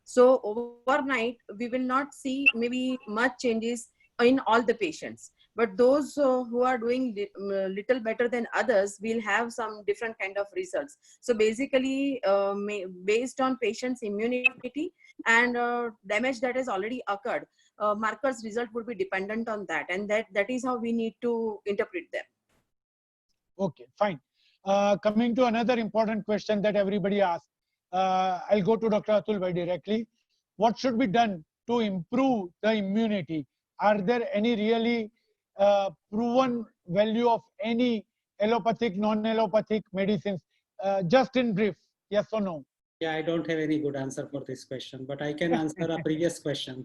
So overnight, we will not see maybe much changes in all the patients. But those who are doing little better than others will have some different kind of results. So basically, based on patient's immunity and damage that has already occurred, markers result would be dependent on that, and that is how we need to interpret them. Okay, fine. Coming to another important question that everybody asks, I'll go to Dr. Atul Bhai directly. What should be done to improve the immunity? Are there any really proven value of any allopathic, non-allopathic medicines? Just in brief, yes or no? Yeah, I don't have any good answer for this question, but I can answer a previous question.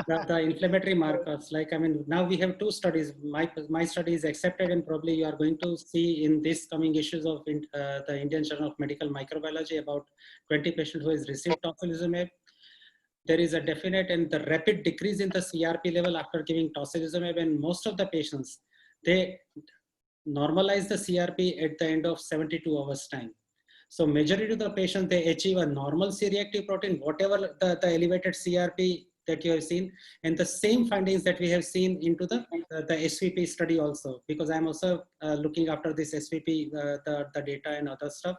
The inflammatory markers, like, I mean, now we have two studies. My study is accepted, and probably you are going to see in this coming issues of the Indian Journal of Medical Microbiology about 20 patients who has received tocilizumab. There is a definite and the rapid decrease in the CRP level after giving tocilizumab, and most of the patients, they normalize the CRP at the end of 72 hours time. So majority of the patients, they achieve a normal C-reactive protein, whatever the elevated CRP that you have seen, and the same findings that we have seen into the SVP study also, because I'm also looking after this SVP, the data and other stuff.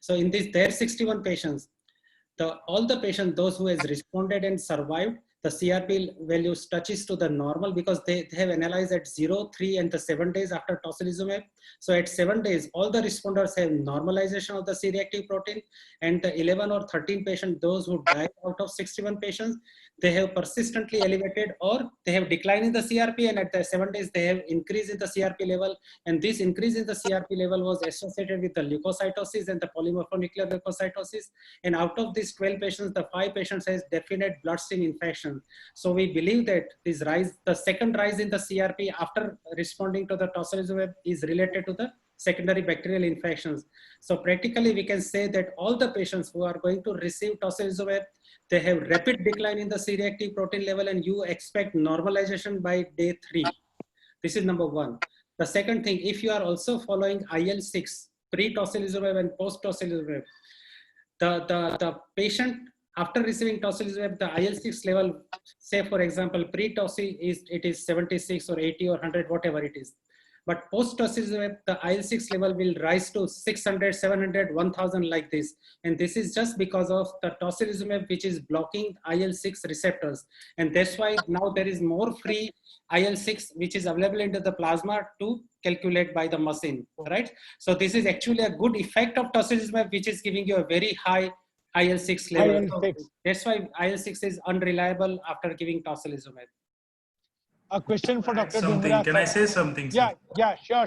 So in this, there are 61 patients. All the patients, those who has responded and survived, the CRP values touches to the normal because they have analyzed at 0, 3, and the 7 days after tocilizumab. So at 7 days, all the responders have normalization of the C-reactive protein, and the 11 or 13 patients, those who died out of 61 patients, they have persistently elevated or they have declined in the CRP, and at the 7 days, they have increase in the CRP level. And this increase in the CRP level was associated with the leukocytosis and the polymorphonuclear leukocytosis. And out of these 12 patients, the 5 patients has definite bloodstream infection. So we believe that this rise, the second rise in the CRP after responding to the tocilizumab is related to the secondary bacterial infections. So practically we can say that all the patients who are going to receive tocilizumab, they have rapid decline in the C-reactive protein level, and you expect normalization by day 3. This is number one. The second thing, if you are also following IL-6 pre-tocilizumab and post-tocilizumab, the patient after receiving tocilizumab, the IL-6 level, say for example, pre-toci is 76 or 80 or 100, whatever it is. But post-tocilizumab, the IL-6 level will rise to 600, 700, 1000 like this. And this is just because of the tocilizumab, which is blocking IL-6 receptors. And that's why now there is more free IL-6, which is available into the plasma to calculate by the machine, right? So this is actually a good effect of tocilizumab, which is giving you a very high IL-6 level. IL-6. So that's why IL-6 is unreliable after giving tocilizumab. A question for Dr. Something. Can I say something? Yeah, sure.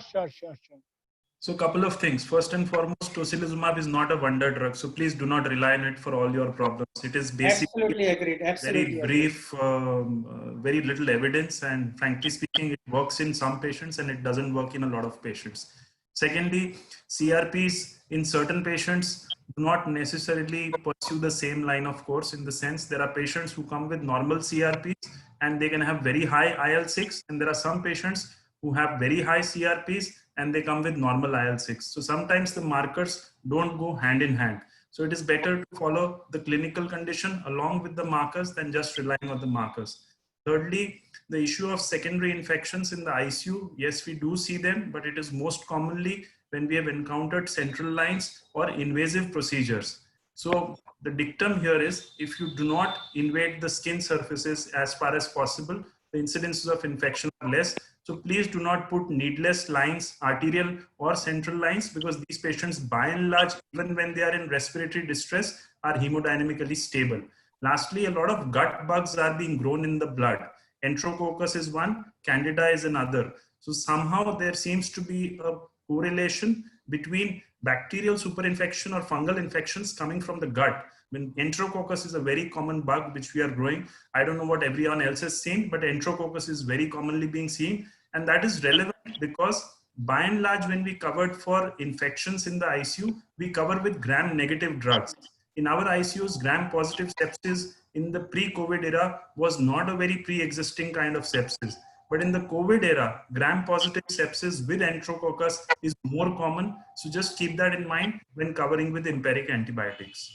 So a couple of things. First and foremost, tocilizumab is not a wonder drug. So please do not rely on it for all your problems. It is basically absolutely agreed. Absolutely very brief, very little evidence. And frankly speaking, it works in some patients and it doesn't work in a lot of patients. Secondly, CRPs in certain patients do not necessarily pursue the same line of course, in the sense there are patients who come with normal CRPs and they can have very high IL-6, and there are some patients who have very high CRPs and they come with normal IL-6. So sometimes the markers don't go hand in hand. So it is better to follow the clinical condition along with the markers than just relying on the markers. Thirdly, the issue of secondary infections in the ICU, yes, we do see them, but it is most commonly when we have encountered central lines or invasive procedures. So the dictum here is, if you do not invade the skin surfaces as far as possible, the incidences of infection are less. So please do not put needless lines, arterial or central lines, because these patients by and large, even when they are in respiratory distress, are hemodynamically stable. Lastly, a lot of gut bugs are being grown in the blood. Enterococcus is one, Candida is another. So somehow there seems to be a correlation between bacterial superinfection or fungal infections coming from the gut. When Enterococcus is a very common bug which we are growing. I don't know what everyone else is seeing, but Enterococcus is very commonly being seen. And that is relevant because by and large, when we covered for infections in the ICU, we cover with gram-negative drugs. In our ICUs, gram-positive sepsis in the pre-COVID era was not a very pre-existing kind of sepsis. But in the COVID era, gram-positive sepsis with Enterococcus is more common. So just keep that in mind when covering with empiric antibiotics.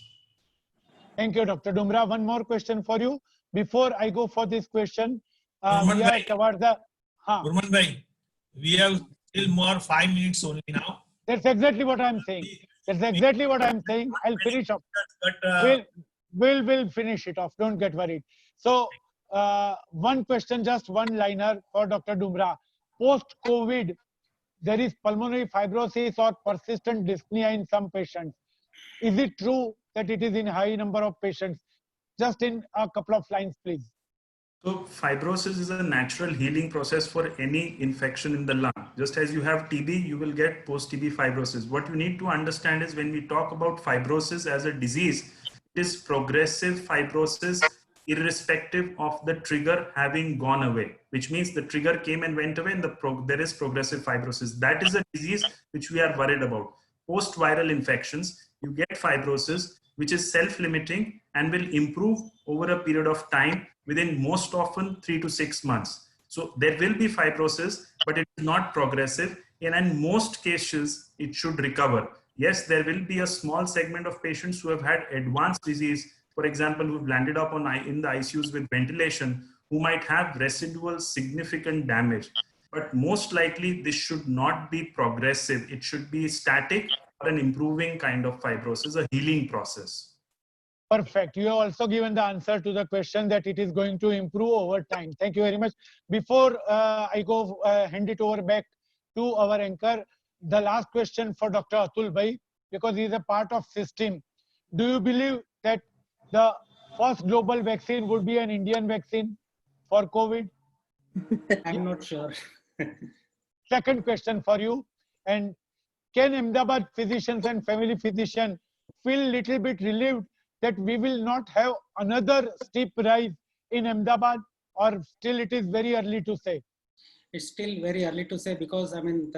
Thank you, Dr. Dumra. One more question for you. Before I go for this question, we are towards the... Burman bhai, we have still more 5 minutes only now. That's exactly what I'm saying. That's exactly what I'm saying. I'll finish off. But we'll finish it off. Don't get worried. So one question, just one liner for Dr. Dumra. Post-COVID, there is pulmonary fibrosis or persistent dyspnea in some patients. Is it true that it is in high number of patients? Just in a couple of lines, please. So fibrosis is a natural healing process for any infection in the lung. Just as you have TB, you will get post-TB fibrosis. What you need to understand is when we talk about fibrosis as a disease, it is progressive fibrosis irrespective of the trigger having gone away, which means the trigger came and went away and there is progressive fibrosis. That is a disease which we are worried about. Post-viral infections, you get fibrosis, which is self-limiting and will improve over a period of time within most often 3 to 6 months. So there will be fibrosis, but it is not progressive. And in most cases, it should recover. Yes, there will be a small segment of patients who have had advanced disease, for example, who've landed up in the ICUs with ventilation, who might have residual significant damage. But most likely, this should not be progressive. It should be static or an improving kind of fibrosis, a healing process. Perfect. You have also given the answer to the question that it is going to improve over time. Thank you very much. Before I go hand it over back to our anchor, the last question for Dr. Atul Bhai, because he is a part of system. Do you believe that the first global vaccine would be an Indian vaccine for COVID? I'm not sure. Second question for you. And can Ahmedabad physicians and family physicians feel little bit relieved that we will not have another steep rise in Ahmedabad, or still it is very early to say? It's still very early to say because I mean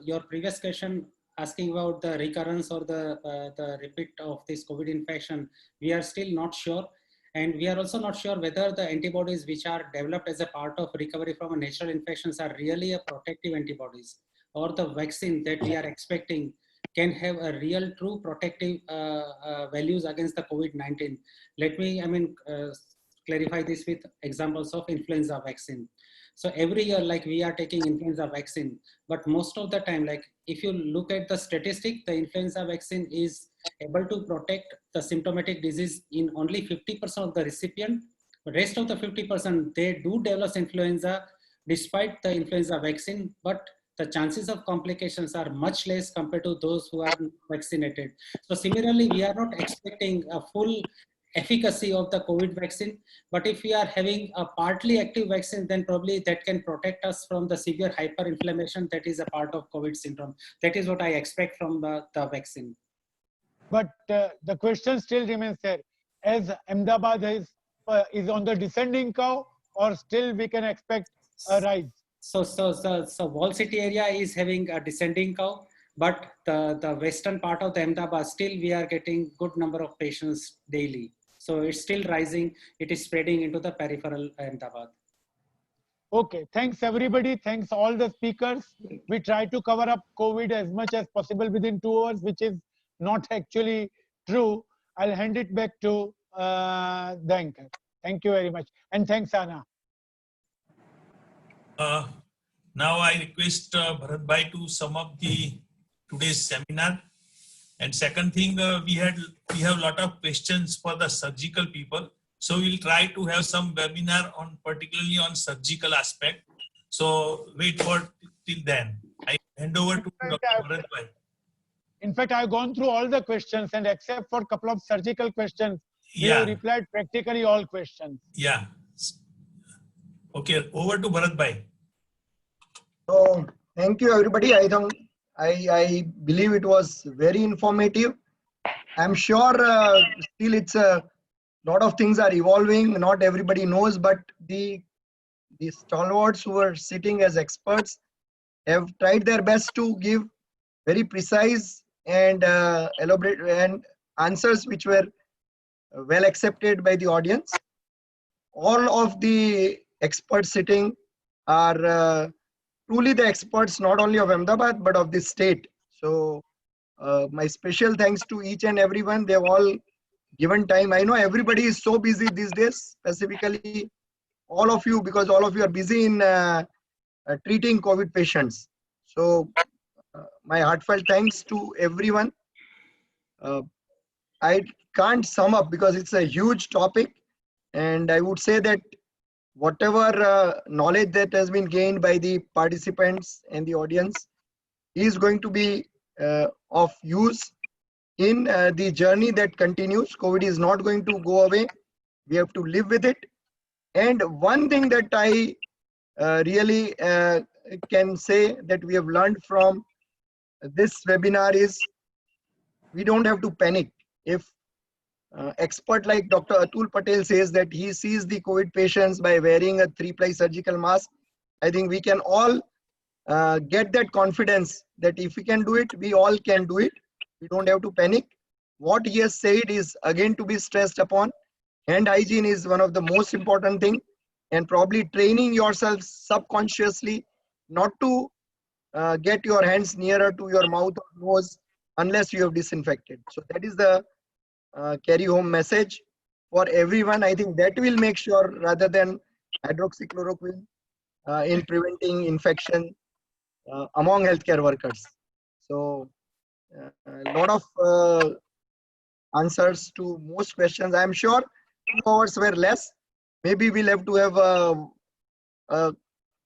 your previous question asking about the recurrence or the repeat of this COVID infection, we are still not sure. And we are also not sure whether the antibodies which are developed as a part of recovery from a natural infections are really a protective antibodies, or the vaccine that we are expecting can have a real true protective values against the COVID-19. Let me, clarify this with examples of influenza vaccine. So every year, like we are taking influenza vaccine, but most of the time, like if you look at the statistic, the influenza vaccine is able to protect the symptomatic disease in only 50% of the recipient. The rest of the 50%, they do develop influenza despite the influenza vaccine, but the chances of complications are much less compared to those who are vaccinated. So similarly, we are not expecting a full efficacy of the COVID vaccine, but if we are having a partly active vaccine, then probably that can protect us from the severe hyperinflammation that is a part of COVID syndrome. That is what I expect from the vaccine. But the question still remains there. As Ahmedabad is on the descending curve, or still we can expect a rise? So Wall City area is having a descending curve, but the western part of the Ahmedabad, still we are getting good number of patients daily. So it's still rising. It is spreading into the peripheral Ahmedabad. Okay, thanks everybody. Thanks all the speakers. We try to cover up COVID as much as possible within 2 hours, which is not actually true. I'll hand it back to the anchor. Thank you very much. And thanks, Anna. Now I request Bharat Bhai to sum up today's seminar. And second thing, we have a lot of questions for the surgical people. So we'll try to have some webinar on particularly on surgical aspect. So wait for till then. I hand over to Dr. Bharat Bhai. In fact, I've gone through all the questions, and except for a couple of surgical questions, We have replied practically all questions. Yeah. Okay, over to Bharat Bhai. So thank you everybody. I believe it was very informative. I'm sure still it's a lot of things are evolving. Not everybody knows, but the stalwarts who are sitting as experts have tried their best to give very precise and elaborate and answers which were well accepted by the audience. All of the experts sitting are truly the experts not only of Ahmedabad but of this state. So my special thanks to each and everyone. They've all given time. I know everybody is so busy these days, specifically all of you, because all of you are busy in treating COVID patients. So my heartfelt thanks to everyone. I can't sum up because it's a huge topic, and I would say that whatever knowledge that has been gained by the participants and the audience is going to be of use in the journey that continues. COVID is not going to go away. We have to live with it. And one thing that I really can say that we have learned from this webinar is we don't have to panic. If expert like Dr. Atul Patel says that he sees the COVID patients by wearing a 3-ply surgical mask, I think we can all get that confidence that if we can do it, we all can do it. We don't have to panic. What he has said is again to be stressed upon. Hand hygiene is one of the most important thing, and probably training yourself subconsciously not to get your hands nearer to your mouth or nose unless you have disinfected. So that is the carry home message for everyone. I think that will make sure rather than hydroxychloroquine in preventing infection among healthcare workers. So a lot of answers to most questions. I'm sure 2 hours were less. Maybe we'll have to have a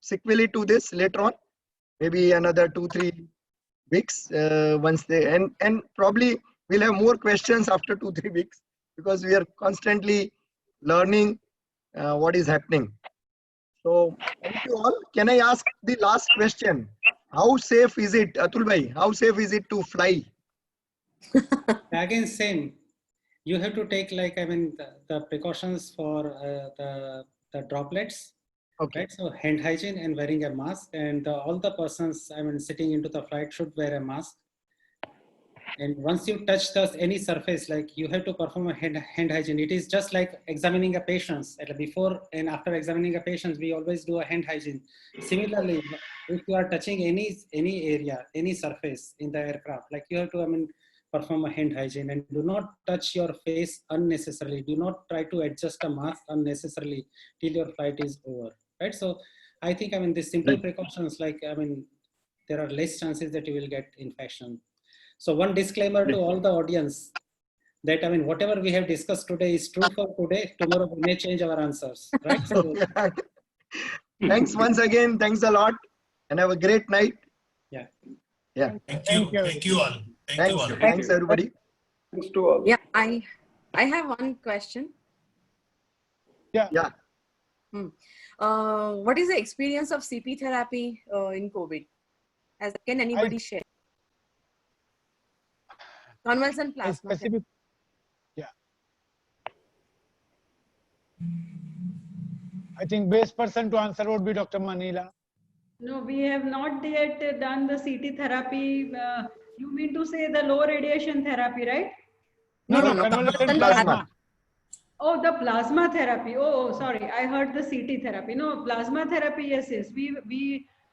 sequel to this later on. Maybe another 2-3 weeks once they and probably we'll have more questions after 2-3 weeks because we are constantly learning what is happening. So thank you all. Can I ask the last question? How safe is it, Atul bhai? How safe is it to fly? Again, same. You have to take the precautions for the droplets. Okay. Right? So hand hygiene and wearing a mask, and all the persons sitting into the flight should wear a mask. And once you touch any surface, like you have to perform a hand hygiene. It is just like examining a patient. Before and after examining a patient, we always do a hand hygiene. Similarly, if you are touching any area, any surface in the aircraft, like you have to perform a hand hygiene, and do not touch your face unnecessarily. Do not try to adjust a mask unnecessarily till your flight is over. Right? So I think these simple precautions, there are less chances that you will get infection. So one disclaimer to all the audience that whatever we have discussed today is true for today. Tomorrow we may change our answers, right? So, thanks once again. Thanks a lot, and have a great night. Yeah. Yeah. Thank you all. Thank you all. Thanks everybody. Thanks to all. Yeah, I have one question. Yeah. What is the experience of CP therapy in COVID? Can anybody share? Convalescent plasma. Yeah. I think best person to answer would be Dr. Manila. No, we have not yet done the CT therapy. You mean to say the low radiation therapy, right? No, convalescent plasma. Oh, the plasma therapy. Oh, sorry. I heard the CT therapy. No, plasma therapy. Yes.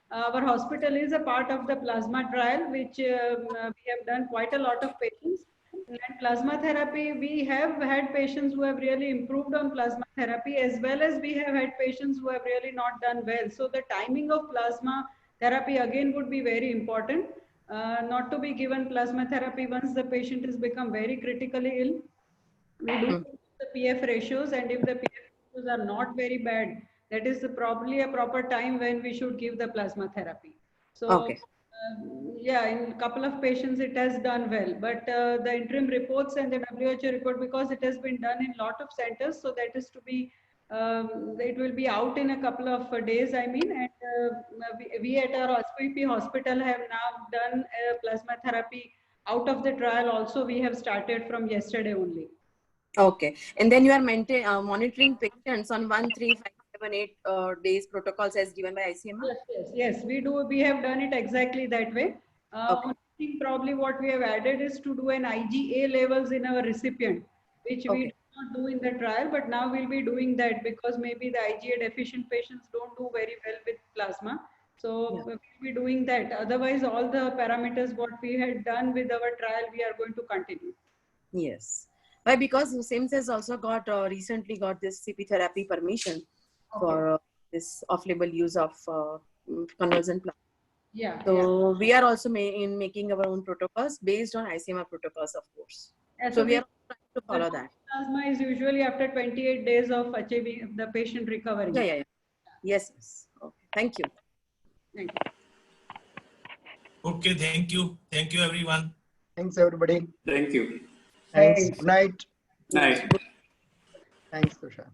Our hospital is a part of the plasma trial, which we have done quite a lot of patients. And plasma therapy, we have had patients who have really improved on plasma therapy, as well as we have had patients who have really not done well. So the timing of plasma therapy again would be very important. Not to be given plasma therapy once the patient has become very critically ill. We do the PF ratios, and if the PF ratios are not very bad, that is probably a proper time when we should give the plasma therapy. So Yeah, in a couple of patients it has done well, but the interim reports and the WHO report, because it has been done in lot of centers, so that is to be, it will be out in a couple of days, I mean, and we at our SPP hospital have now done plasma therapy out of the trial also. We have started from yesterday only. Okay. And then you are monitoring patients on 1, 3, 5, 7, 8 days protocols as given by ICMR? Yes, we do. We have done it exactly that way. Only thing probably what we have added is to do an IgA levels in our recipient, which we did not do in the trial, but now we'll be doing that because maybe the IgA deficient patients don't do very well with plasma. So we'll be doing that. Otherwise, all the parameters what we had done with our trial, we are going to continue. Yes. Why? Because SIMS has also got recently got this CP therapy permission for this off-label use of conversion plasma. Yeah. So we are also making our own protocols based on ICMR protocols, of course. Yeah, so we are trying to follow that. Plasma is usually after 28 days of achieving the patient recovery. Yeah. Yes. Okay. Thank you. Thank you. Okay, thank you. Thank you, everyone. Thanks, everybody. Thank you. Thanks. Good night. Night. Thanks, Tushar.